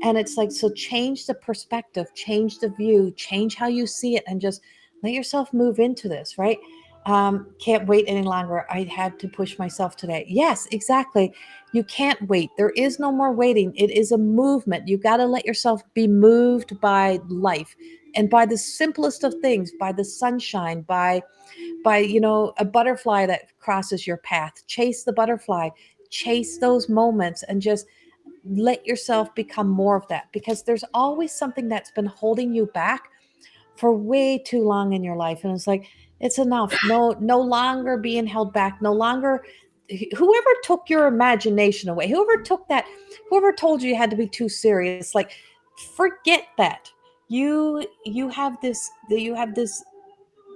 And it's like, so change the perspective, change the view, change how you see it, and just let yourself move into this, right? Can't wait any longer. I had to push myself today. Yes, exactly. You can't wait. There is no more waiting. It is a movement. You got to let yourself be moved by life and by the simplest of things, by the sunshine, by a butterfly that crosses your path. Chase the butterfly, chase those moments, and just let yourself become more of that, because there's always something that's been holding you back for way too long in your life. And it's like, it's enough. No longer being held back, no longer. Whoever took your imagination away, whoever told you had to be too serious, like forget that. You have this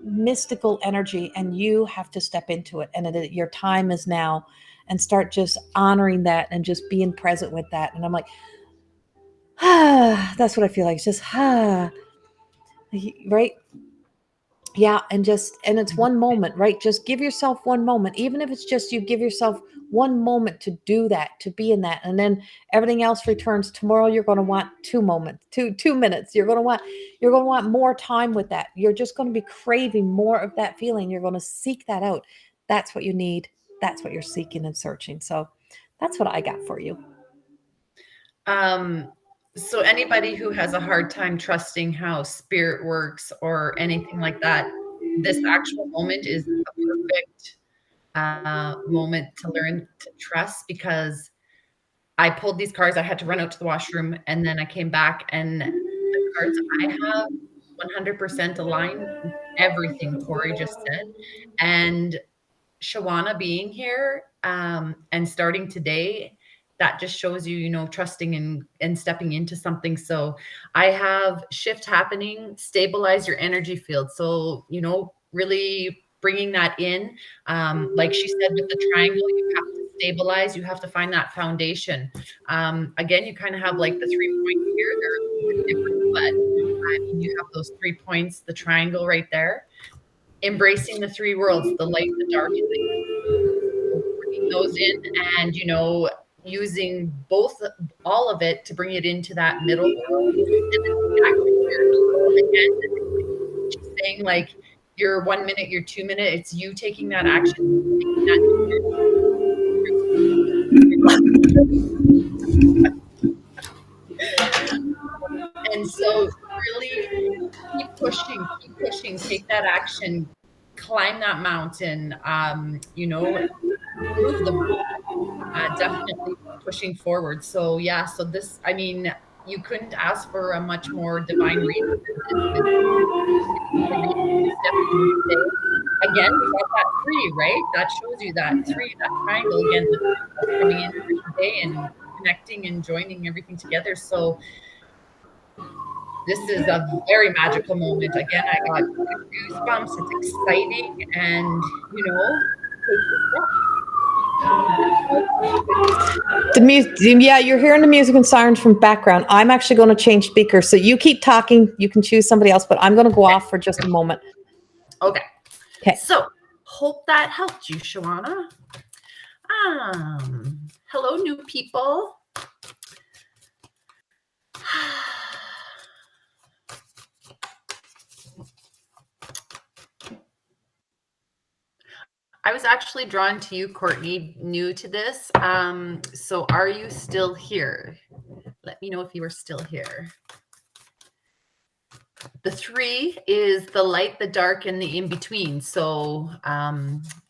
mystical energy, and you have to step into it, and your time is now. And start just honoring that and just being present with that. And I'm like, that's what I feel like. It's just right. Yeah. And it's one moment, right? Just give yourself one moment. Even if it's just you give yourself one moment to do that, to be in that. And then everything else returns. Tomorrow you're going to want 2 moments, 2 minutes. You're going to want more time with that. You're just going to be craving more of that feeling. You're going to seek that out. That's what you need. That's what you're seeking and searching. So that's what I got for you. Um, So anybody who has a hard time trusting how spirit works or anything like that, this actual moment is a perfect moment to learn to trust, because I pulled these cards. I had to run out to the washroom, and then I came back, and the cards I have 100% align with everything Corrie just said. And Shawana being here, and starting today, that just shows you, trusting and stepping into something. So I have shift happening, stabilize your energy field. So, really bringing that in. Like she said, with the triangle, you have to stabilize, you have to find that foundation. Again, you kind of have like the 3 points here. They're a little bit different, but I mean, you have those 3 points, the triangle right there. Embracing the three worlds, the light, the dark, and the bringing those in, and using all of it to bring it into that middle world, and then the action here. So again, she's saying, like, your 1 minute, your 2 minute, it's you taking that action, taking that and so really keep pushing, take that action, climb that mountain, move the mountain. Definitely pushing forward. So yeah, so this, I mean, you couldn't ask for a much more divine reading than the reading you stepped in today. Again, we got that three, right? That shows you that three, that triangle again, that's coming in for today and connecting and joining everything together. So this is a very magical moment. Again, I got goosebumps. It's exciting, and take the step. The music, yeah, you're hearing the music and sirens from background. I'm actually going to change speakers, so you keep talking. You can choose somebody else, but I'm going to go off for just a moment. Okay. Okay. So hope that helped you, Shawana. Hello, new people. I was actually drawn to you, Courtney, new to this. So are you still here? Let me know if you are still here. The three is the light, the dark, and the in-between. So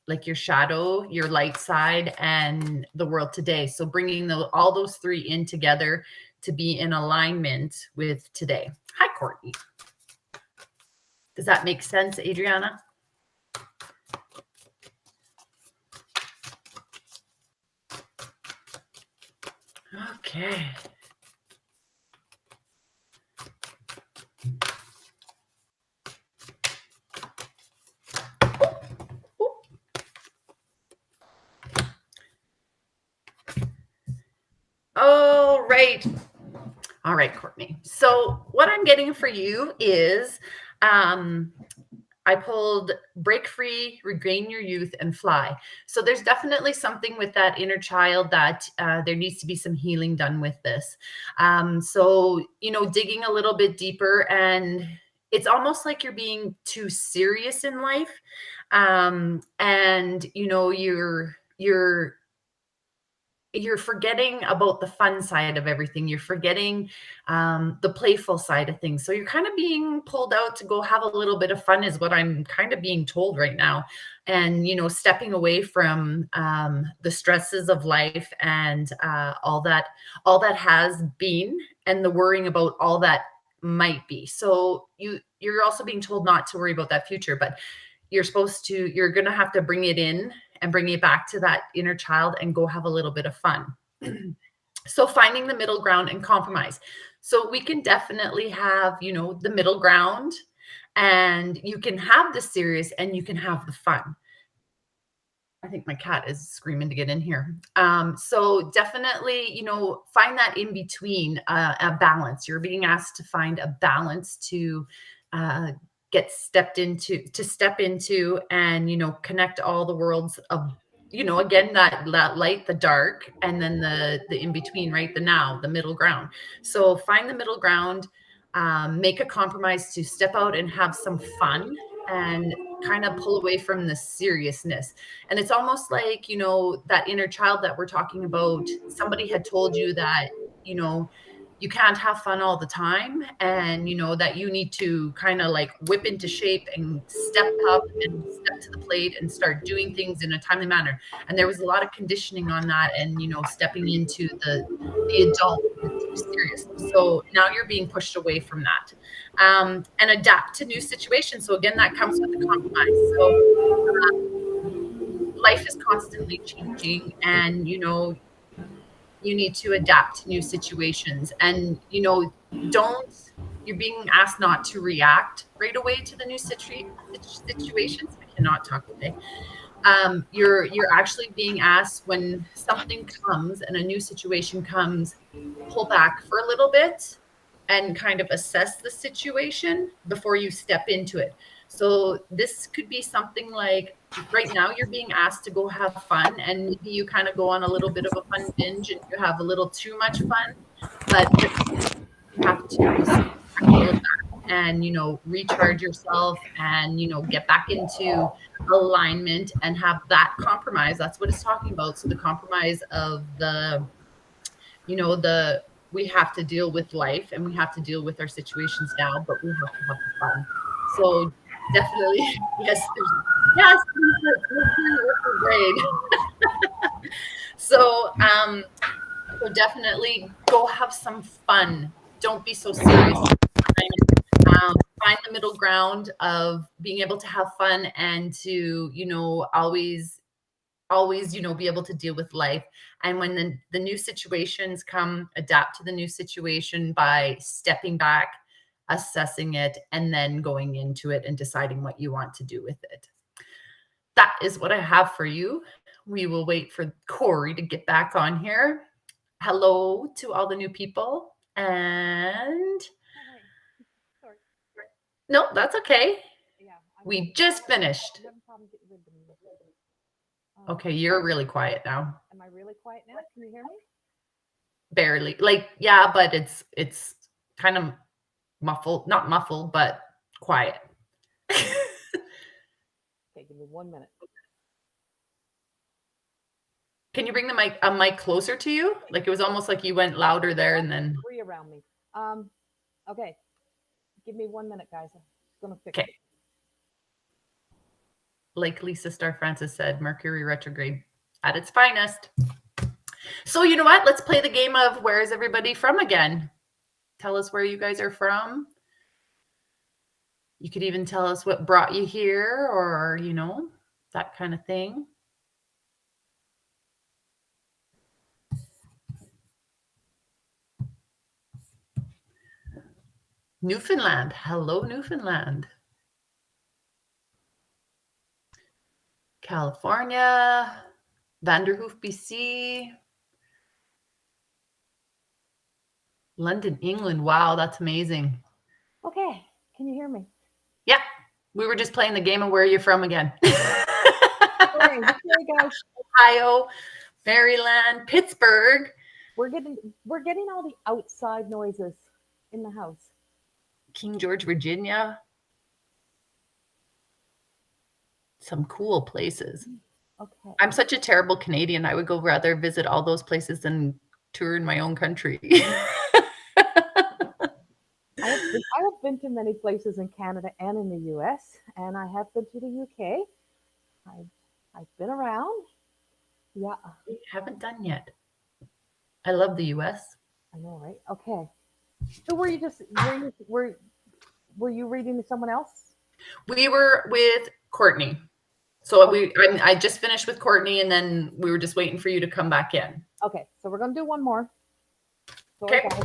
like your shadow, your light side, and the world today. So bringing all those three in together to be in alignment with today. Hi, Courtney. Does that make sense, Adriana? Okay. All right. All right, Courtney. So what I'm getting for you is I pulled break free, regain your youth, and fly. So there's definitely something with that inner child that there needs to be some healing done with this. So, digging a little bit deeper, and it's almost like you're being too serious in life. And, you're forgetting about the fun side of everything. You're forgetting the playful side of things. So you're kind of being pulled out to go have a little bit of fun, is what I'm kind of being told right now. And, stepping away from the stresses of life, and all that has been, and the worrying about all that might be. So you're also being told not to worry about that future, but you're going to have to bring it in and bring it back to that inner child and go have a little bit of fun. So finding the middle ground and compromise. So we can definitely have, the middle ground, and you can have the serious and you can have the fun. I think my cat is screaming to get in here. So definitely, find that in between, a balance. You're being asked to find a balance to step into, and connect all the worlds of, again, that light, the dark, and then the in between, right? The now, the middle ground. So find the middle ground, make a compromise to step out and have some fun, and kind of pull away from the seriousness. And it's almost like, that inner child that we're talking about, somebody had told you that, you can't have fun all the time, and that you need to kind of like whip into shape and step up and step to the plate and start doing things in a timely manner. And there was a lot of conditioning on that, and stepping into the adult too seriously. So now you're being pushed away from that, and adapt to new situations. So again, that comes with the compromise. So life is constantly changing, and you need to adapt to new situations. And don't you're being asked not to react right away to the new situations. I cannot talk today. You're actually being asked, when something comes and a new situation comes, pull back for a little bit and kind of assess the situation before you step into it. So this could be something like, right now you're being asked to go have fun, and maybe you kind of go on a little bit of a fun binge and you have a little too much fun, but you have to pull it back and recharge yourself, and get back into alignment and have that compromise. That's what it's talking about. So the compromise of the we have to deal with life, and we have to deal with our situations now, but we have to have the fun. So definitely, yes, grade. So definitely go have some fun. Don't be so serious. Find the middle ground of being able to have fun, and to always be able to deal with life. And when the new situations come, adapt to the new situation by stepping back, assessing it, and then going into it and deciding what you want to do with it. That is what I have for you. We will wait for Corrie to get back on here. Hello to all the new people. And Sorry. no, that's okay. Yeah. We just finished. I'm having problems getting rid of the music. Okay, you're really quiet now. Am I really quiet now? Can you hear me? Barely. Like, yeah, but it's kind of muffled, not muffled, but quiet. Okay, give me 1 minute. Can you bring a mic closer to you? Like, it was almost like you went louder there, and then Three around me. Okay. Give me 1 minute, guys. I'm gonna fix okay. Like Lisa Star Francis said, Mercury retrograde at its finest. So you know what? Let's play the game of where is everybody from again. Tell us where you guys are from. You could even tell us what brought you here, or that kind of thing. Newfoundland. Hello, Newfoundland. California. Vanderhoof, BC. London, England. Wow, that's amazing. Okay. Can you hear me? Yeah. We were just playing the game of where you're from again. Okay, guys. Ohio, Maryland, Pittsburgh. We're getting all the outside noises in the house. King George, Virginia. Some cool places. Okay. I'm such a terrible Canadian. I would go rather visit all those places than tour in my own country. I have been to many places in Canada and in the US, and I have been to the UK. I've been around. Yeah. We haven't done yet. I love the US. I know, right? Okay. So were you reading to someone else? We were with Courtney. So I just finished with Courtney, and then we were just waiting for you to come back in. Okay, so we're gonna do one more. Okay. Guys,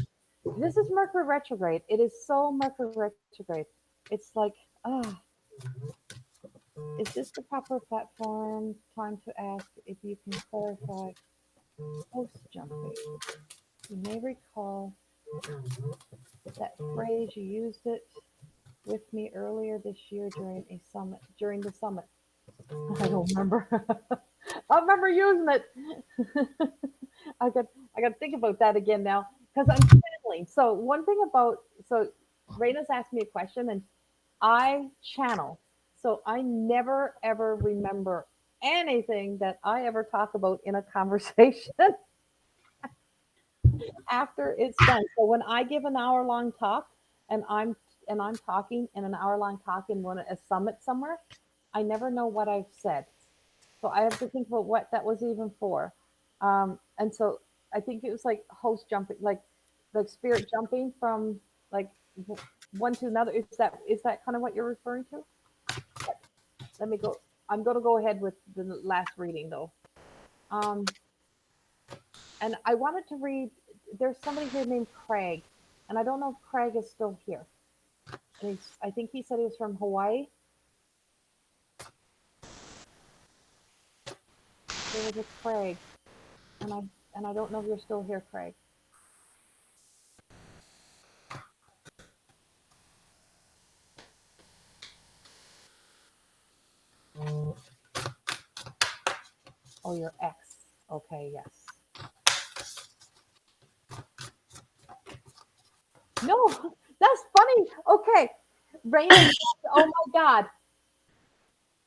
this is Mercury retrograde. It is so Mercury retrograde. It's like, is this the proper platform? Time to ask if you can clarify post jumping. You may recall that phrase, you used it with me earlier this year during the summit. I don't remember. I remember using it. I got to think about that again now, because I'm channeling. So one thing Raina's asked me a question, and I channel. So I never ever remember anything that I ever talk about in a conversation. after it's done. So when I give an hour-long talk and I'm talking in an hour-long talk in a summit somewhere, I never know what I've said. So I have to think about what that was even for. And so I think it was like host jumping, like spirit jumping from like one to another. Is that kind of what you're referring to? Let me go. I'm going to go ahead with the last reading though. Um, and I wanted to read. There's somebody here named Craig, and I don't know if Craig is still here. And I think he said he was from Hawaii. There was a Craig, and I don't know if you're still here, Craig. Oh, your ex. Okay, yes. No, that's funny. Okay, Raina. Oh my God.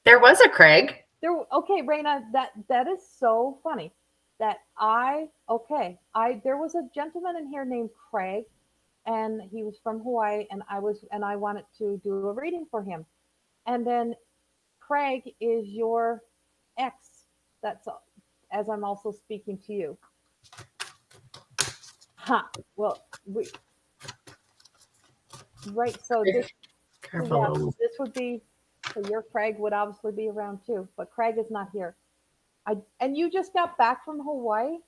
There was a Craig. Okay, Raina. That is so funny. There was a gentleman in here named Craig, and he was from Hawaii, and I wanted to do a reading for him, and then Craig is your ex. That's as I'm also speaking to you. Huh. Well, right. So this would be, so your Craig would obviously be around too, but Craig is not here. And you just got back from Hawaii?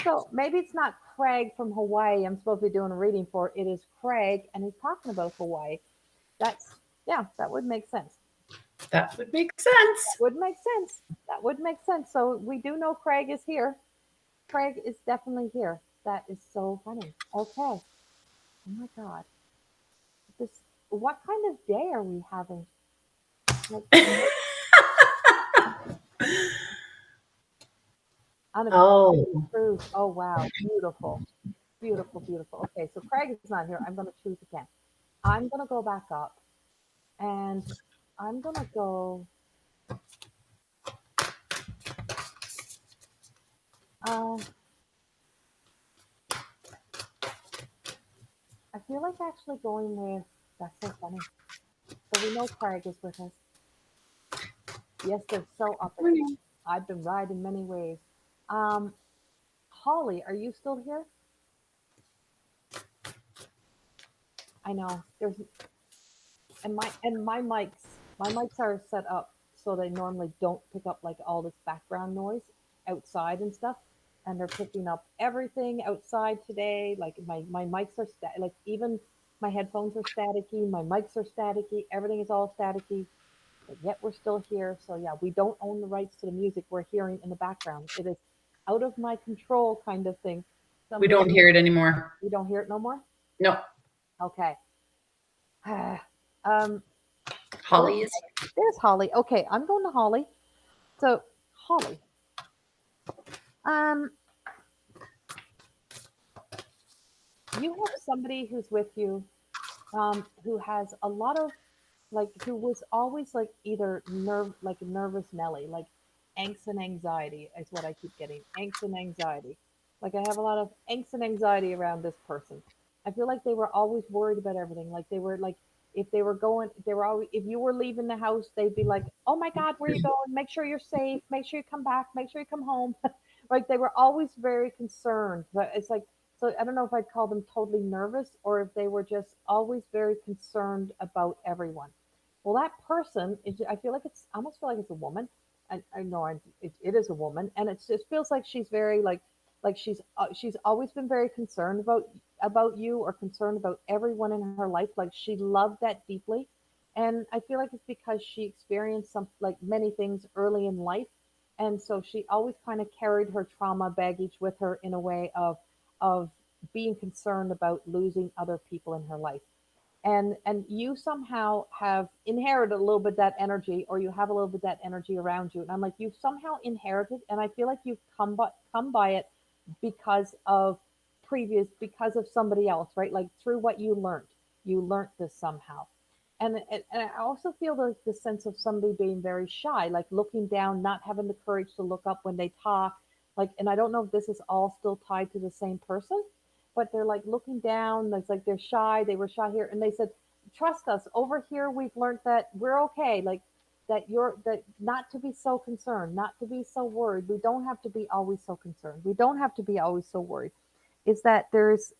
So maybe it's not Craig from Hawaii I'm supposed to be doing a reading for. It is Craig, and he's talking about Hawaii. That would make sense. That would make sense. That would make sense. So we do know Craig is here. Craig is definitely here. That is so funny. Okay. Oh my God. What kind of day are we having? Oh. Cruise. Oh wow. Beautiful. Beautiful, beautiful. Okay, so Craig is not here. I'm going to choose again. I'm going to go back up, and I'm going to go. I feel like actually going with. That's so funny. So we know Craig is with us. Yes, they're so up. I've been right in many ways. Holly, are you still here? I know there's, and my mics are set up so they normally don't pick up like all this background noise outside and stuff, and they're picking up everything outside today. Like my mics are like even my headphones are staticky, my mics are staticky, everything is all staticky, but yet we're still here. So yeah, we don't own the rights to the music we're hearing in the background. It is out of my control kind of thing. We don't hear it anymore. You don't hear it no more? No. Okay. Holly is here. There's Holly. Okay, I'm going to Holly. So Holly, you have somebody who's with you, who has a lot of who was always like either like a nervous Nelly, like angst and anxiety is what I keep getting. Angst and anxiety. Like I have a lot of angst and anxiety around this person. I feel like they were always worried about everything. Like they were like, if they were going, they were always, if you were leaving the house, they'd be like, oh my God, where are you going? Make sure you're safe. Make sure you come back. Make sure you come home. Like they were always very concerned. But it's like, so I don't know if I'd call them totally nervous or if they were just always very concerned about everyone. Well, that person is, I feel like I almost feel like it's a woman. I know it is a woman, and it just feels like she's very like she's always been very concerned about you or concerned about everyone in her life. Like she loved that deeply, and I feel like it's because she experienced some like many things early in life, and so she always kind of carried her trauma baggage with her in a way of being concerned about losing other people in her life. And you somehow have inherited a little bit that energy, or you have a little bit that energy around you, and I'm like, you've somehow inherited, and I feel like you've come by it because of because of somebody else, right? Like through what you learned this somehow. And I also feel like the sense of somebody being very shy, like looking down, not having the courage to look up when they talk. Like, and I don't know if this is all still tied to the same person, but they're like looking down. It's like they're shy. They were shy here, and they said, "Trust us. Over here, we've learned that we're okay. Like that you're that not to be so concerned, not to be so worried. We don't have to be always so concerned. We don't have to be always so worried." Is that there's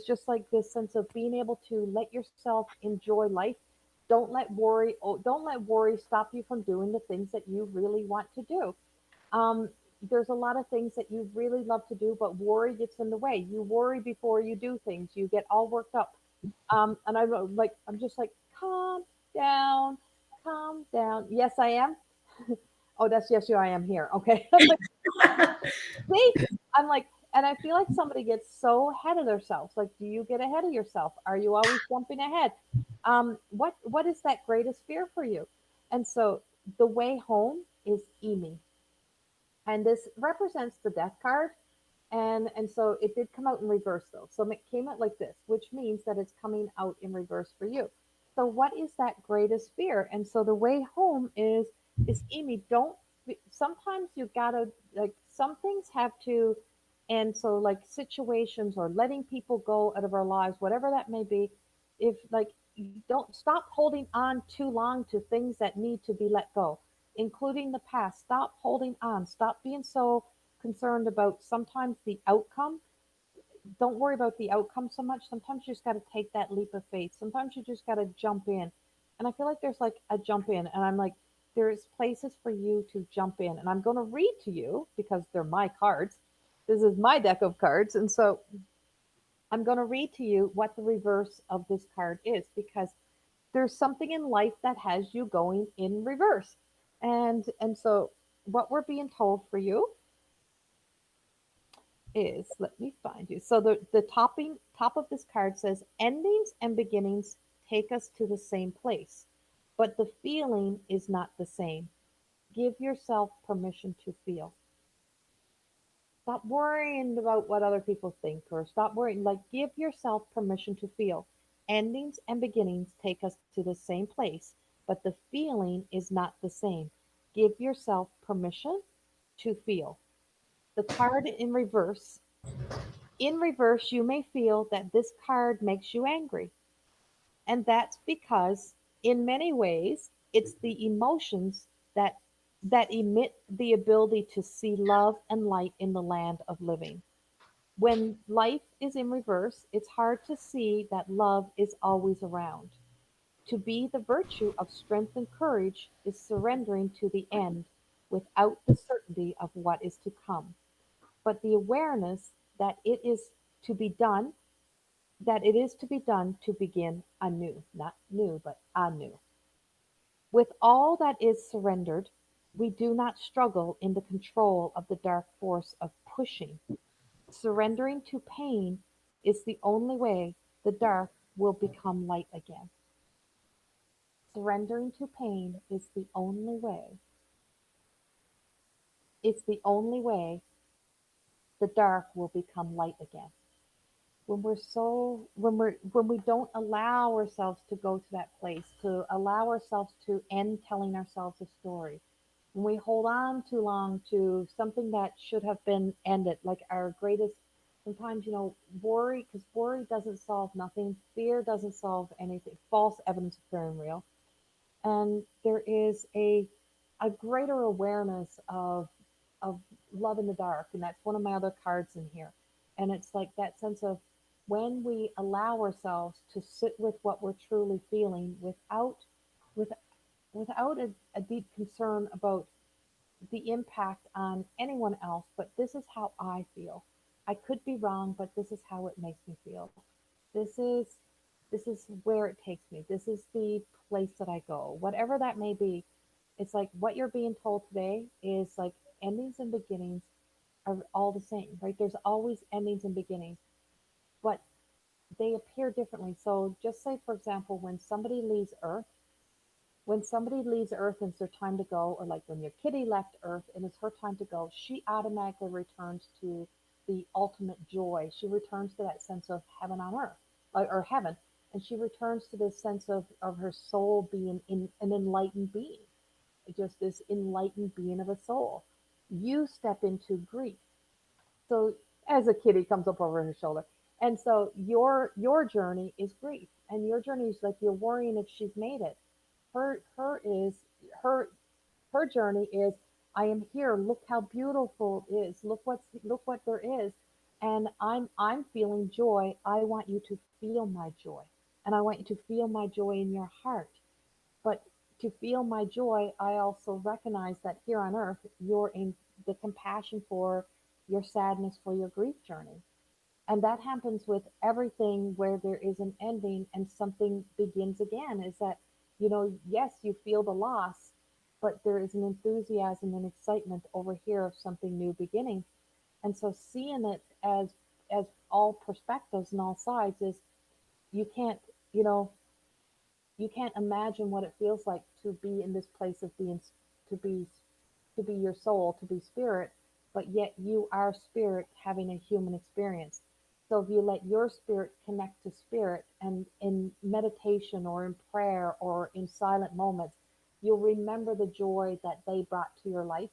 just like this sense of being able to let yourself enjoy life. Don't let worry stop you from doing the things that you really want to do. um, there's a lot of things that you really love to do, but worry gets in the way. You worry before you do things. You get all worked up. And I'm just like, down, calm down. Yes, I am. Oh, that's yes, you. I am here. Okay. I'm like, see, I'm like, and I feel like somebody gets so ahead of themselves. Like, do you get ahead of yourself? Are you always jumping ahead? What is that greatest fear for you? And so the way home is Emi, and this represents the death card. And so it did come out in reverse though. So it came out like this, which means that it's coming out in reverse for you. So what is that greatest fear? And so the way home is Amy. Don't Sometimes you gotta, like, some things have to, and so like situations or letting people go out of our lives, whatever that may be. If like you don't stop holding on too long to things that need to be let go, including the past. Stop holding on. Stop being so concerned about sometimes the outcome. Don't worry about the outcome so much. Sometimes you just got to take that leap of faith. Sometimes you just got to jump in. And I feel like there's like a jump in, and I'm like, there's places for you to jump in. And I'm going to read to you because they're my cards. This is my deck of cards. And so I'm going to read to you what the reverse of this card is, because there's something in life that has you going in reverse. And so what we're being told for you is, let me find you. So the top of this card says, endings and beginnings take us to the same place, but the feeling is not the same. Give yourself permission to feel. Stop worrying about what other people think, or stop worrying. Like, give yourself permission to feel. Endings and beginnings take us to the same place, but the feeling is not the same. Give yourself permission to feel. The card in reverse. In reverse, you may feel that this card makes you angry. And that's because, in many ways, it's the emotions that emit the ability to see love and light in the land of living. When life is in reverse, it's hard to see that love is always around. To be the virtue of strength and courage is surrendering to the end without the certainty of what is to come, but the awareness that to be done, it is to be done to begin anew, not new, but anew. With all that is surrendered, we do not struggle in the control of the dark force of pushing. Surrendering to pain is the only way the dark will become light again. Surrendering to pain is the only way. It's the only way the dark will become light again. When we don't allow ourselves to go to that place, to allow ourselves to end telling ourselves a story, when we hold on too long to something that should have been ended, like our greatest, sometimes, worry, because worry doesn't solve nothing, fear doesn't solve anything, false evidence appearing real. And there is a greater awareness of love in the dark, and that's one of my other cards in here. And it's like that sense of, when we allow ourselves to sit with what we're truly feeling with without a deep concern about the impact on anyone else, but this is how I feel. I could be wrong, but this is how it makes me feel. This is this is where it takes me. This is the place that I go. Whatever that may be, it's like what you're being told today is like, endings and beginnings are all the same, right? There's always endings and beginnings, but they appear differently. So just say, for example, when somebody leaves Earth and it's their time to go, or like when your kitty left Earth and it's her time to go, she automatically returns to the ultimate joy. She returns to that sense of heaven on earth, or heaven. and she returns to this sense of her soul being in an enlightened being, just this enlightened being of a soul. You step into grief. So as a kitty comes up over her shoulder. And so your journey is grief. And your journey is like you're worrying if she's made it. Her her journey is I am here. Look how beautiful it is. Look what there is. And I'm feeling joy. I want you to feel my joy. And I want you to feel my joy in your heart. But to feel my joy, I also recognize that here on earth, you're in the compassion for your sadness, for your grief journey. And that happens with everything where there is an ending and something begins again. Is that, yes, you feel the loss, but there is an enthusiasm and excitement over here of something new beginning. And so seeing it as all perspectives and all sides is you can't, you know, you can't imagine what it feels like to be in this place of being to be to be your soul, to be spirit, but yet you are spirit having a human experience. So if you let your spirit connect to spirit and in meditation or in prayer or in silent moments, you'll remember the joy that they brought to your life.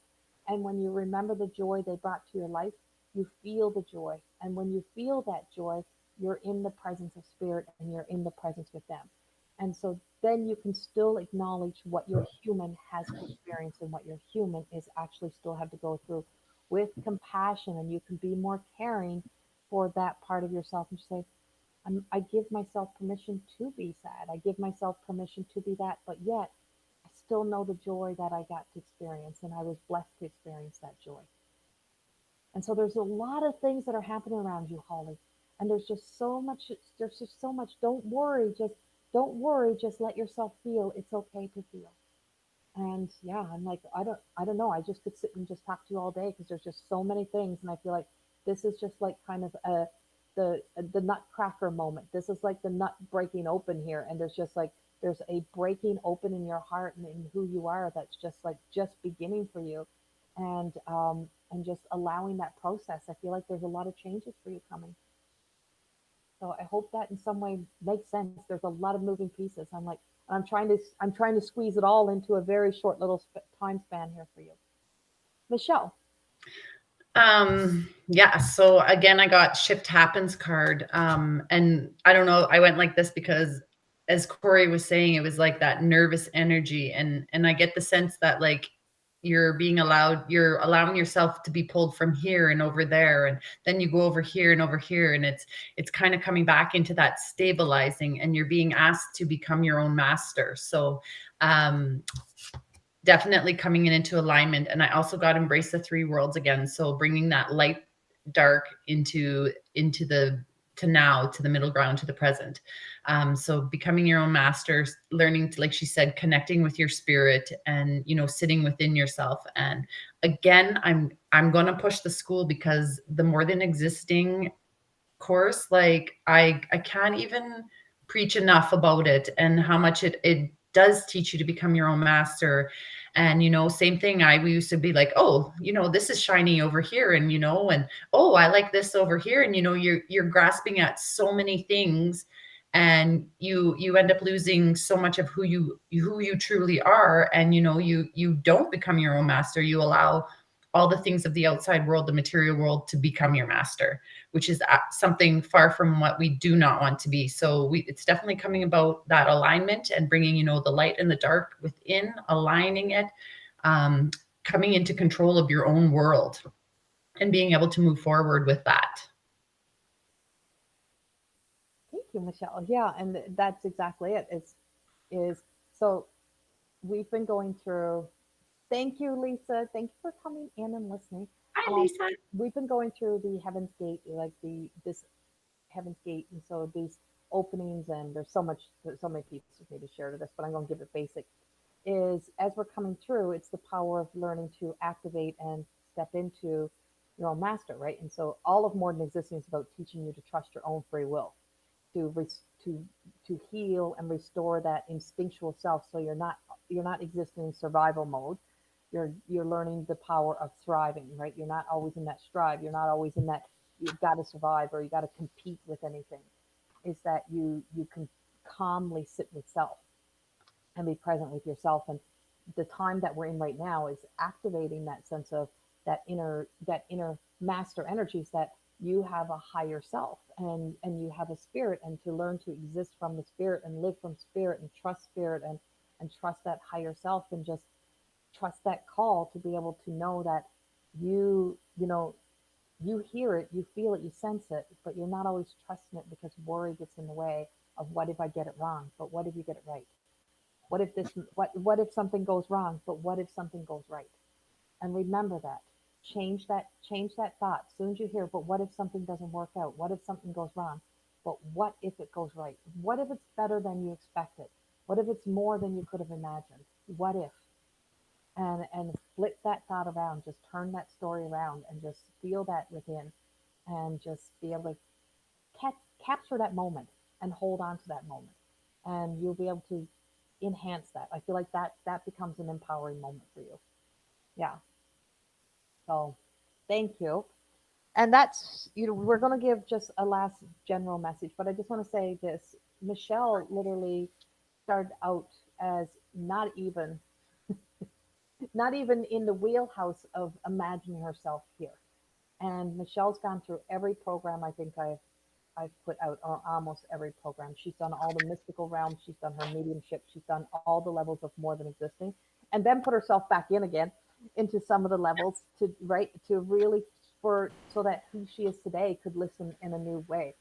And when you remember the joy they brought to your life, you feel the joy. And when you feel that joy, you're in the presence of spirit and you're in the presence with them. And so then you can still acknowledge what your human has experienced and what your human is actually still have to go through with compassion. And you can be more caring for that part of yourself and say, I give myself permission to be sad. I give myself permission to be that, but yet I still know the joy that I got to experience and I was blessed to experience that joy. And so there's a lot of things that are happening around you, Holly. And there's just so much. Don't worry, just let yourself feel. It's okay to feel. And yeah, I'm like, I don't know. I just could sit and just talk to you all day because there's just so many things. And I feel like this is just like kind of the nutcracker moment. This is like the nut breaking open here. And there's a breaking open in your heart and in who you are that's just beginning for you. And just allowing that process. I feel like there's a lot of changes for you coming. So I hope that in some way makes sense. There's a lot of moving pieces. I'm trying to squeeze it all into a very short little time span here for you. Michelle. Yeah, so again, I got shift happens card. And I don't know, I went like this because as Corrie was saying, it was like that nervous energy. And I get the sense that like you're allowing yourself to be pulled from here and over there. And then you go over here and over here. And it's kind of coming back into that stabilizing and you're being asked to become your own master. So, definitely coming into alignment. And I also got embrace the three worlds again. So bringing that light, dark into the to now, to the middle ground, to the present. So becoming your own master, learning to, like she said, connecting with your spirit and, sitting within yourself. And again, I'm going to push the school because the more than existing course, like I can't even preach enough about it and how much it does teach you to become your own master. And same thing, we used to be like, oh, this is shiny over here, and and oh, I like this over here, and you're grasping at so many things, and you end up losing so much of who you truly are. And you don't become your own master. You allow all the things of the outside world, the material world, to become your master, which is something far from what we do not want to be. So it's definitely coming about that alignment and bringing, the light and the dark within, aligning it, coming into control of your own world and being able to move forward with that. Thank you, Michelle. Yeah, and that's exactly it. Is so we've been going through. Thank you, Lisa. Thank you for coming in and listening. Hi, Lisa. We've been going through the Heaven's Gate, like this Heaven's Gate, and so these openings, and there's so many pieces for me to share to this, but I'm going to give it basic. Is as we're coming through, it's the power of learning to activate and step into your own master, right? And so all of modern existence is about teaching you to trust your own free will, to to heal and restore that instinctual self, so you're not existing in survival mode. You're learning the power of thriving, right? You're not always in that strive. You're not always in that you've got to survive or you got to compete with anything. Is that you can calmly sit with self and be present with yourself. And the time that we're in right now is activating that sense of that inner master energies, that you have a higher self, and you have a spirit, and to learn to exist from the spirit and live from spirit and trust spirit, and trust that higher self, and just trust that call to be able to know that you you hear it, you feel it, you sense it, but you're not always trusting it because worry gets in the way of, what if I get it wrong? But what if you get it right? What if something goes wrong? But what if something goes right? And remember that. Change that thought. As soon as you hear, but what if something doesn't work out? What if something goes wrong? But what if it goes right? What if it's better than you expected? What if it's more than you could have imagined? What if? And flip that thought around, just turn that story around, and just feel that within, and just be able to capture that moment and hold on to that moment, and you'll be able to enhance that. I feel like that becomes an empowering moment for you. Yeah. So thank you. And that's, we're going to give just a last general message, but I just want to say this. Michelle literally started out as not even in the wheelhouse of imagining herself here. And Michelle's gone through every program I think I've put out, or almost every program. She's done all the mystical realms, she's done her mediumship, she's done all the levels of more than existing, and then put herself back in again into some of the levels to right to really for so that who she is today could listen in a new way.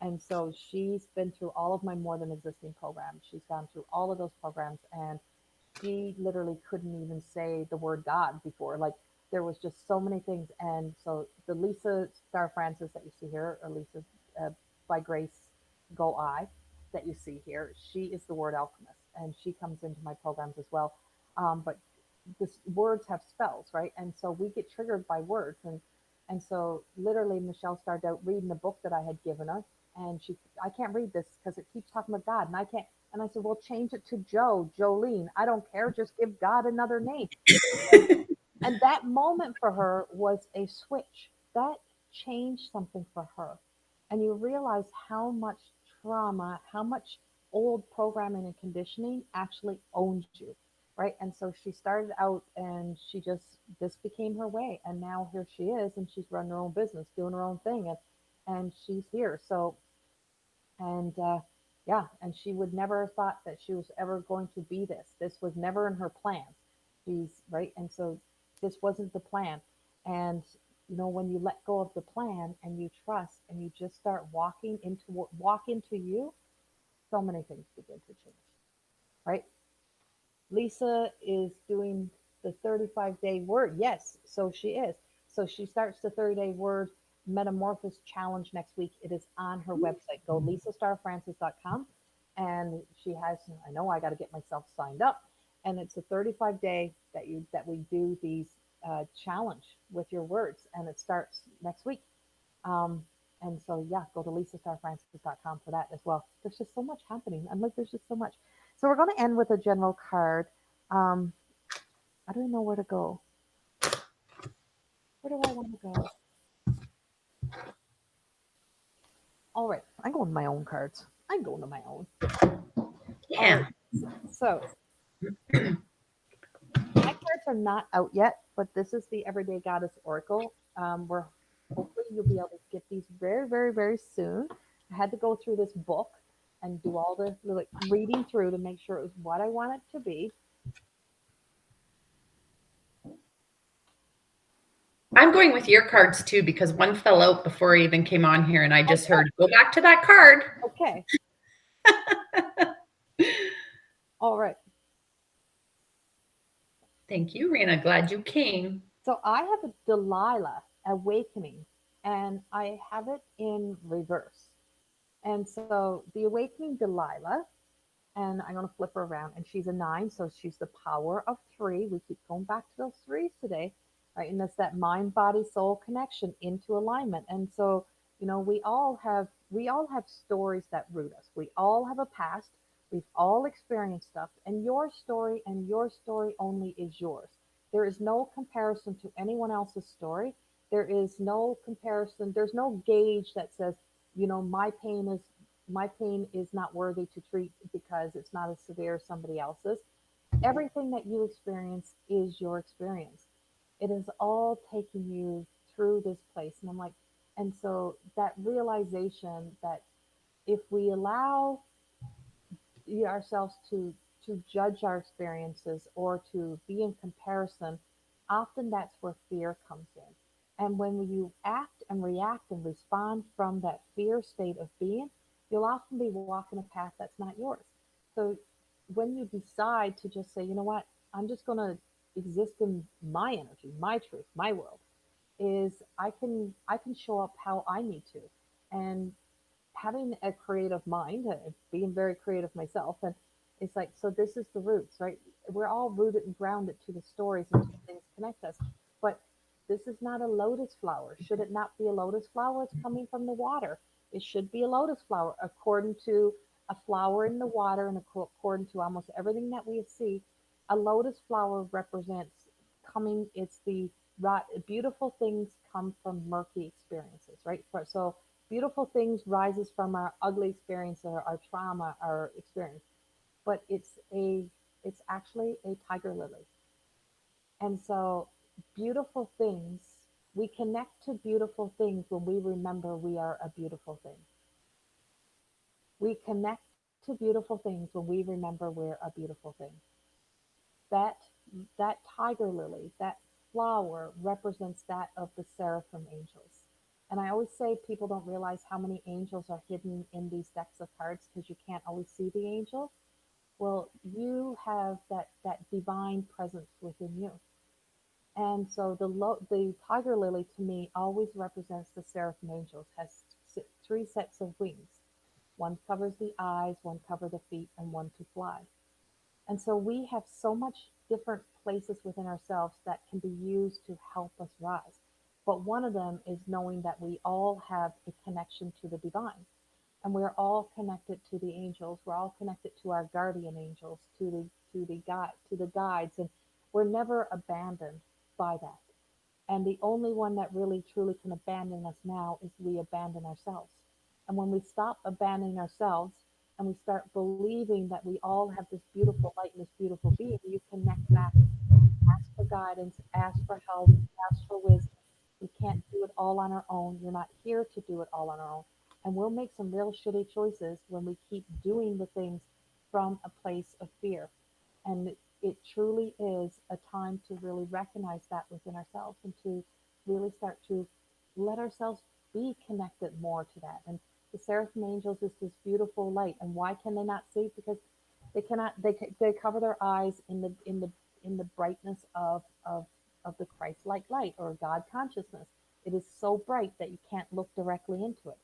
And so she's been through all of my more than existing programs. She's gone through all of those programs, and she literally couldn't even say the word God before. Like, there was just so many things. And so the Lisa Star Francis that you see here, or Lisa uh, by Grace Go I that you see here, she is the word alchemist, and she comes into my programs as well. But this words have spells, right? And so we get triggered by words, and so literally Michelle started out reading the book that I had given her, and I can't read this because it keeps talking about God, and I can't. And I said, well, change it to Jolene. I don't care. Just give God another name. And, and that moment for her was a switch. That changed something for her. And you realize how much trauma, how much old programming and conditioning actually owns you, right? And so she started out, and this became her way. And now here she is, and she's running her own business, doing her own thing. And she's here. So, and yeah, and she would never have thought that she was ever going to be this. This was never in her plans. She's right. And so this wasn't the plan. And when you let go of the plan and you trust and you just start walk into you, so many things begin to change. Right? Lisa is doing the 35-day word. Yes, so she is. So she starts the 30-day word metamorphosis challenge next week. It is on her website. Go lisastarfrancis.com. And she has, I know I got to get myself signed up. And it's a 35-day that we do these challenge with your words. And it starts next week. And so, yeah, go to lisastarfrancis.com for that as well. There's just so much happening. I'm like, there's just so much. So we're going to end with a general card. I don't know where to go. Where do I want to go? All right, I'm going to my own cards. I'm going to my own. Yeah. All right. So my cards are not out yet, but this is the Everyday Goddess Oracle. Where hopefully you'll be able to get these very, very, very soon. I had to go through this book and do all the like reading through to make sure it was what I want it to be. I'm going with your cards too, because one fell out before I even came on here, and I just heard, go back to that card. Okay. All right. Thank you, Rena. Glad you came. So I have a Delilah awakening, and I have it in reverse. And so the awakening Delilah, and I'm going to flip her around, and she's a 9, so she's the power of 3. We keep going back to those 3s today, right? And that's that mind, body, soul connection into alignment. And so, we all have stories that root us. We all have a past. We've all experienced stuff, and your story only is yours. There is no comparison to anyone else's story. There is no comparison. There's no gauge that says, my pain is my pain is not worthy to treat because it's not as severe as somebody else's. Everything that you experience is your experience. It is all taking you through this place. And I'm like, and so that realization that if we allow ourselves to judge our experiences or to be in comparison, often that's where fear comes in. And when you act and react and respond from that fear state of being, you'll often be walking a path that's not yours. So when you decide to just say, you know what, I'm just going to exist in my energy, my truth, my world, is I can show up how I need to. And having a creative mind, being very creative myself, and it's like, so this is the roots, right? We're all rooted and grounded to the stories and to things connect us. But this is not a lotus flower. Should it not be a lotus flower? It's coming from the water. It should be a lotus flower according to a flower in the water, and according to almost everything that we see. A lotus flower represents coming, it's the beautiful things come from murky experiences, right? So beautiful things rises from our ugly experience or our trauma, our experience. But it's actually a tiger lily. And so beautiful things, we connect to beautiful things when we remember we are a beautiful thing. We connect to beautiful things when we remember we're a beautiful thing. That that tiger lily, that flower represents that of the seraphim angels. And I always say people don't realize how many angels are hidden in these decks of cards because you can't always see the angel. Well, you have that divine presence within you. And so the tiger lily to me always represents the seraphim angels, has three sets of wings. One covers the eyes, one covers the feet, and one to fly. And so we have so much different places within ourselves that can be used to help us rise. But one of them is knowing that we all have a connection to the divine. And we're all connected to the angels. We're all connected to our guardian angels, to the guides, and we're never abandoned by that. And the only one that really truly can abandon us now is we abandon ourselves. And when we stop abandoning ourselves and we start believing that we all have this beautiful light and this beautiful being, you connect back, ask for guidance, ask for help, ask for wisdom. We can't do it all on our own. You're not here to do it all on our own. And we'll make some real shitty choices when we keep doing the things from a place of fear. And it truly is a time to really recognize that within ourselves and to really start to let ourselves be connected more to that. And the seraphim angels is this beautiful light. And why can they not see? Because they cannot. They cover their eyes in the brightness of the Christ-like light or God consciousness. It is so bright that you can't look directly into it.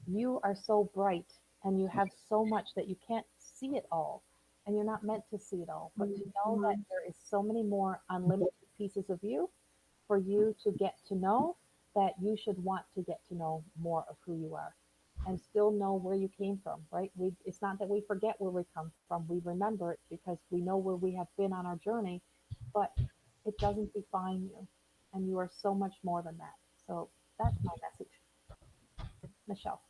You are so bright and you have so much that you can't see it all, and you're not meant to see it all. But to know that there is so many more unlimited pieces of you for you to get to know, that you should want to get to know more of who you are and still know where you came from, right? It's not that we forget where we come from. We remember it because we know where we have been on our journey, but it doesn't define you. And you are so much more than that. So that's my message. Michelle.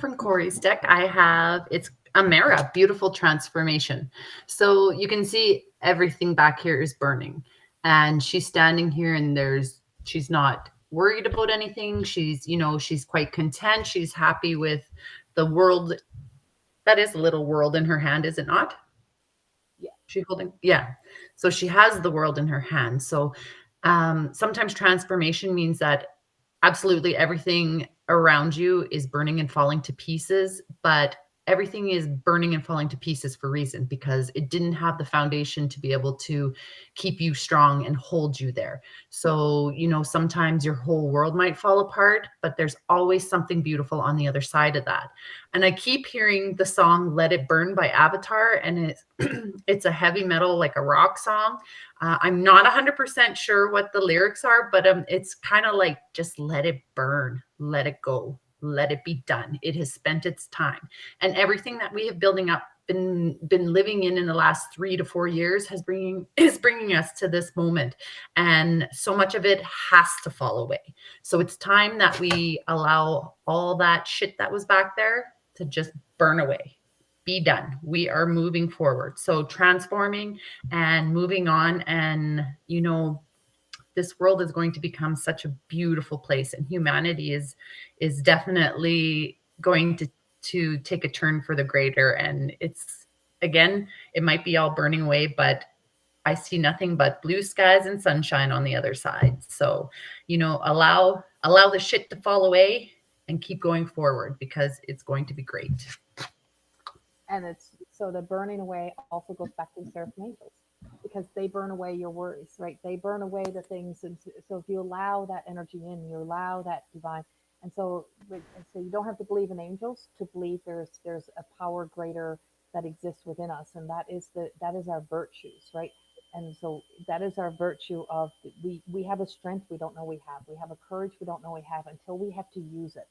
From Corrie's deck, I have, it's Amara, beautiful transformation. So you can see everything back here is burning. And she's standing here and she's not worried about anything. She's, she's quite content. She's happy with the world. That is a little world in her hand, is it not? Yeah. She holding, yeah. So she has the world in her hand. So sometimes transformation means that absolutely everything around you is burning and falling to pieces, but everything is burning and falling to pieces for a reason, because it didn't have the foundation to be able to keep you strong and hold you there. So, sometimes your whole world might fall apart, but there's always something beautiful on the other side of that. And I keep hearing the song Let It Burn by Avatar, and it's a heavy metal, like a rock song. I'm not 100% sure what the lyrics are, but it's kind of like, just let it burn, let it go, let it be done. It has spent its time. And everything that we have been living in the last 3 to 4 years is bringing us to this moment. And so much of it has to fall away. So it's time that we allow all that shit that was back there to just burn away. Be done. We are moving forward. So transforming and moving on. And, you know, this world is going to become such a beautiful place, and humanity is definitely going to take a turn for the greater. And it's, again, it might be all burning away, but I see nothing but blue skies and sunshine on the other side. So, you know, allow the shit to fall away and keep going forward, because it's going to be great. And it's so the burning away also goes back to the seraphim angels, because they burn away your worries, right? They burn away the things. And so if you allow that energy in, you allow that divine. And so you don't have to believe in angels to believe there's a power greater that exists within us. And that is our virtues, right? And so that is our virtue of we have a strength we don't know we have. We have a courage we don't know we have, until we have to use it,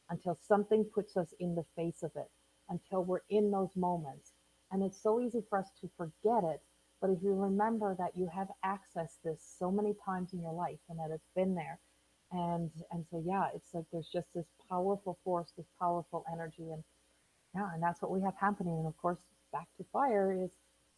until something puts us in the face of it, until we're in those moments. And it's so easy for us to forget it. But if you remember that you have accessed this so many times in your life, and that it's been there. And so, yeah, it's like there's just this powerful force, this powerful energy. And yeah, and that's what we have happening. And of course, back to fire is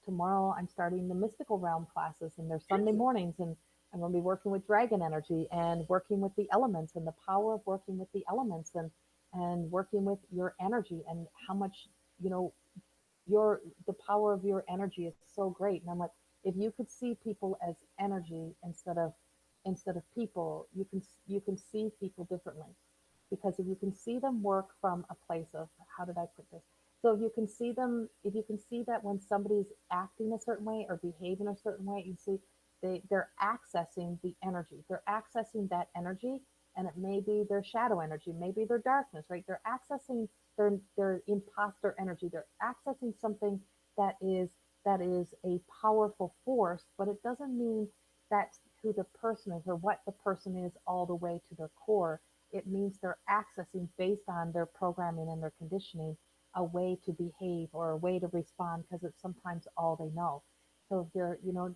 tomorrow I'm starting the mystical realm classes, and they're Sunday mornings, and I'm going to be working with dragon energy and working with the elements, and the power of working with the elements, and working with your energy, and how much, you know, the power of your energy is so great. And I'm like, if you could see people as energy instead of people, you can see people differently. Because if you can see them work from a place of, how did I put this? So if you can see that when somebody's acting a certain way or behaving a certain way, you see they're accessing the energy. They're accessing that energy, and it may be their shadow energy, maybe their darkness, right? They're accessing their imposter energy. They're accessing something that is a powerful force, but it doesn't mean that's who the person is or what the person is all the way to their core. It means they're accessing, based on their programming and their conditioning, a way to behave or a way to respond, because it's sometimes all they know. So if they're, you know,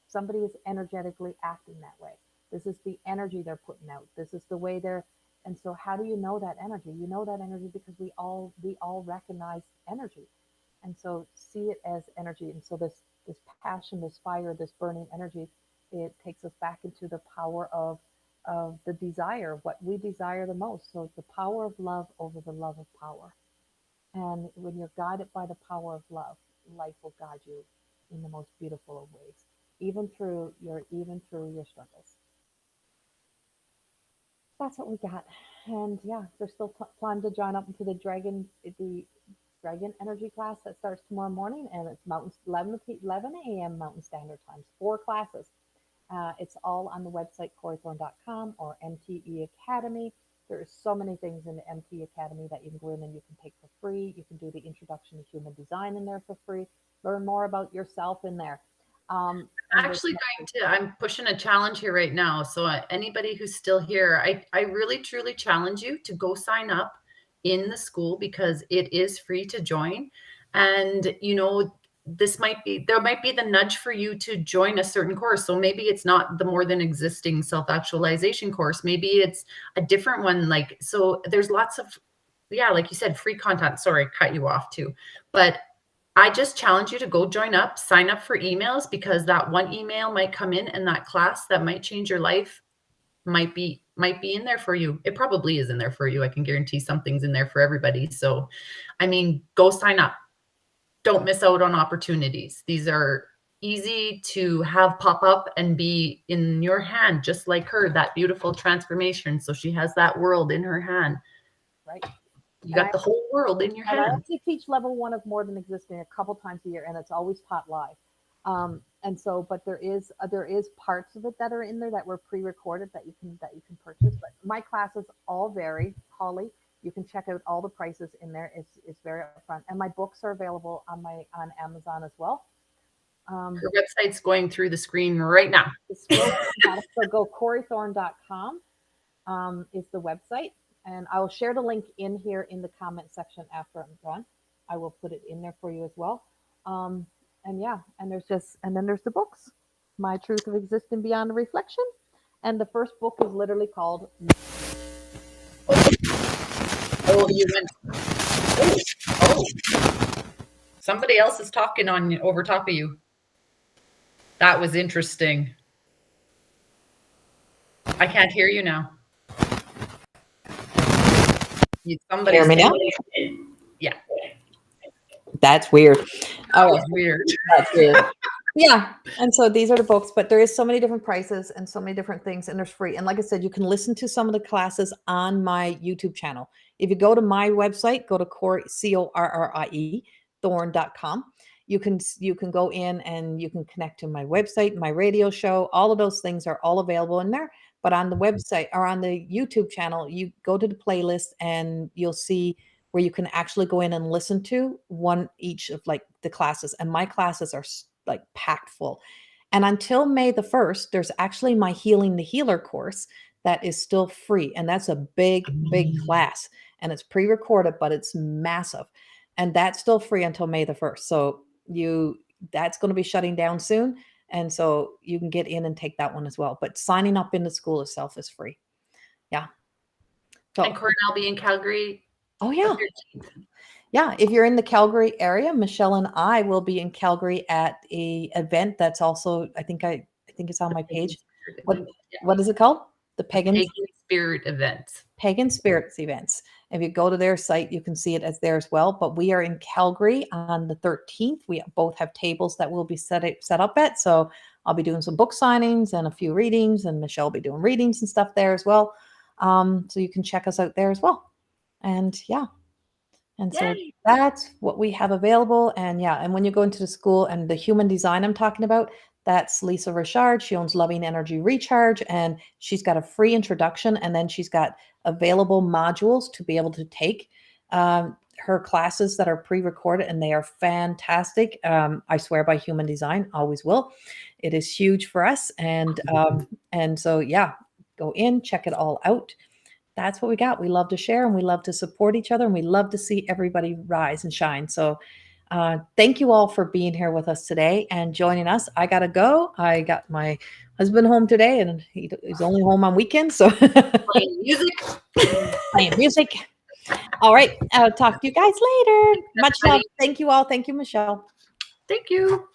somebody is energetically acting that way, this is the energy they're putting out. This is the way they're, and so how do you know that energy? You know that energy because we all recognize energy. And so see it as energy. And so this passion, this fire, this burning energy, it takes us back into the power of the desire, what we desire the most. So the power of love over the love of power. And when you're guided by the power of love, life will guide you in the most beautiful of ways, even through your struggles. That's what we got. And yeah, there's still time to join up into the dragon energy class that starts tomorrow morning, and it's 11 a.m. Mountain Standard Time. 4 classes. It's all on the website corriethorne.com or MTE Academy. There's so many things in the MTE Academy that you can go in and you can take for free. You can do the Introduction to Human Design in there for free. Learn more about yourself in there. I'm pushing a challenge here right now. So anybody who's still here, I really, truly challenge you to go sign up in the school, because it is free to join. And, you know, there might be the nudge for you to join a certain course. So maybe it's not the More Than Existing self-actualization course. Maybe it's a different one. Like, so there's lots of, yeah, like you said, free content. Sorry, cut you off too. But I just challenge you to go join up, sign up for emails, because that one email might come in, and that class that might change your life might be in there for you. It probably is in there for you. I can guarantee something's in there for everybody. So, I mean, go sign up. Don't miss out on opportunities. These are easy to have pop up and be in your hand, just like her, that beautiful transformation. So she has that world in her hand. Right. You got the whole world in your hand. I actually teach level 1 of More Than Existing a couple times a year, and it's always taught live. And so, but there is parts of it that are in there that were pre-recorded that you can purchase. But my classes all vary. Holly, you can check out all the prices in there. It's very upfront, and my books are available on Amazon as well. Her website's going through the screen right now. So go corriethorne.com is the website. And I will share the link in here in the comment section after I'm done. I will put it in there for you as well. And yeah, and then there's the books, My Truth of Existing Beyond Reflection. And the first book is literally called. Oh, you went. Oh, somebody else is talking on over top of you. That was interesting. I can't hear you now. Somebody's Hear me now? Yeah, That's weird. that was weird. That's weird. Yeah. And so these are the books, but there is so many different prices and so many different things, and there's free. And like I said, you can listen to some of the classes on my YouTube channel. If you go to my website, go to Corrie, Corrie, Thorne.com. You can go in and you can connect to my website, my radio show. All of those things are all available in there. But on the website or on the YouTube channel, you go to the playlist and you'll see where you can actually go in and listen to one each of like the classes. And my classes are like packed full. And until May the 1st, there's actually my Healing the Healer course that is still free. And that's a big, big class. And it's pre-recorded, but it's massive. And that's still free until May the 1st. So that's going to be shutting down soon. And so you can get in and take that one as well. But signing up in the school itself is free. Yeah. So, And Corrie, I'll be in Calgary. Oh, yeah. Yeah. If you're in the Calgary area, Michelle and I will be in Calgary at a event that's also, I think it's on my page. What is it called? The Pagan Spirit Events. Pagan Spirits Events. If you go to their site, you can see it as there as well. But we are in Calgary on the 13th. We both have tables that we'll be set up at. So I'll be doing some book signings and a few readings, and Michelle will be doing readings and stuff there as well. So you can check us out there as well. And yeah. And so that's what we have available. And yeah, and when you go into the school and the human design I'm talking about, that's Lisa Richard. She owns Loving Energy Recharge, and she's got a free introduction. And then she's got available modules to be able to take her classes that are pre-recorded, and they are fantastic. I swear by human design, always will. It is huge for us. And so, yeah, go in, check it all out. That's what we got. We love to share and we love to support each other, and we love to see everybody rise and shine. So thank you all for being here with us today and joining us. I got to go. I got my husband home today, and he's only home on weekends. So Playing music. All right. I'll talk to you guys later. Much love. Thank you all. Thank you, Michelle. Thank you.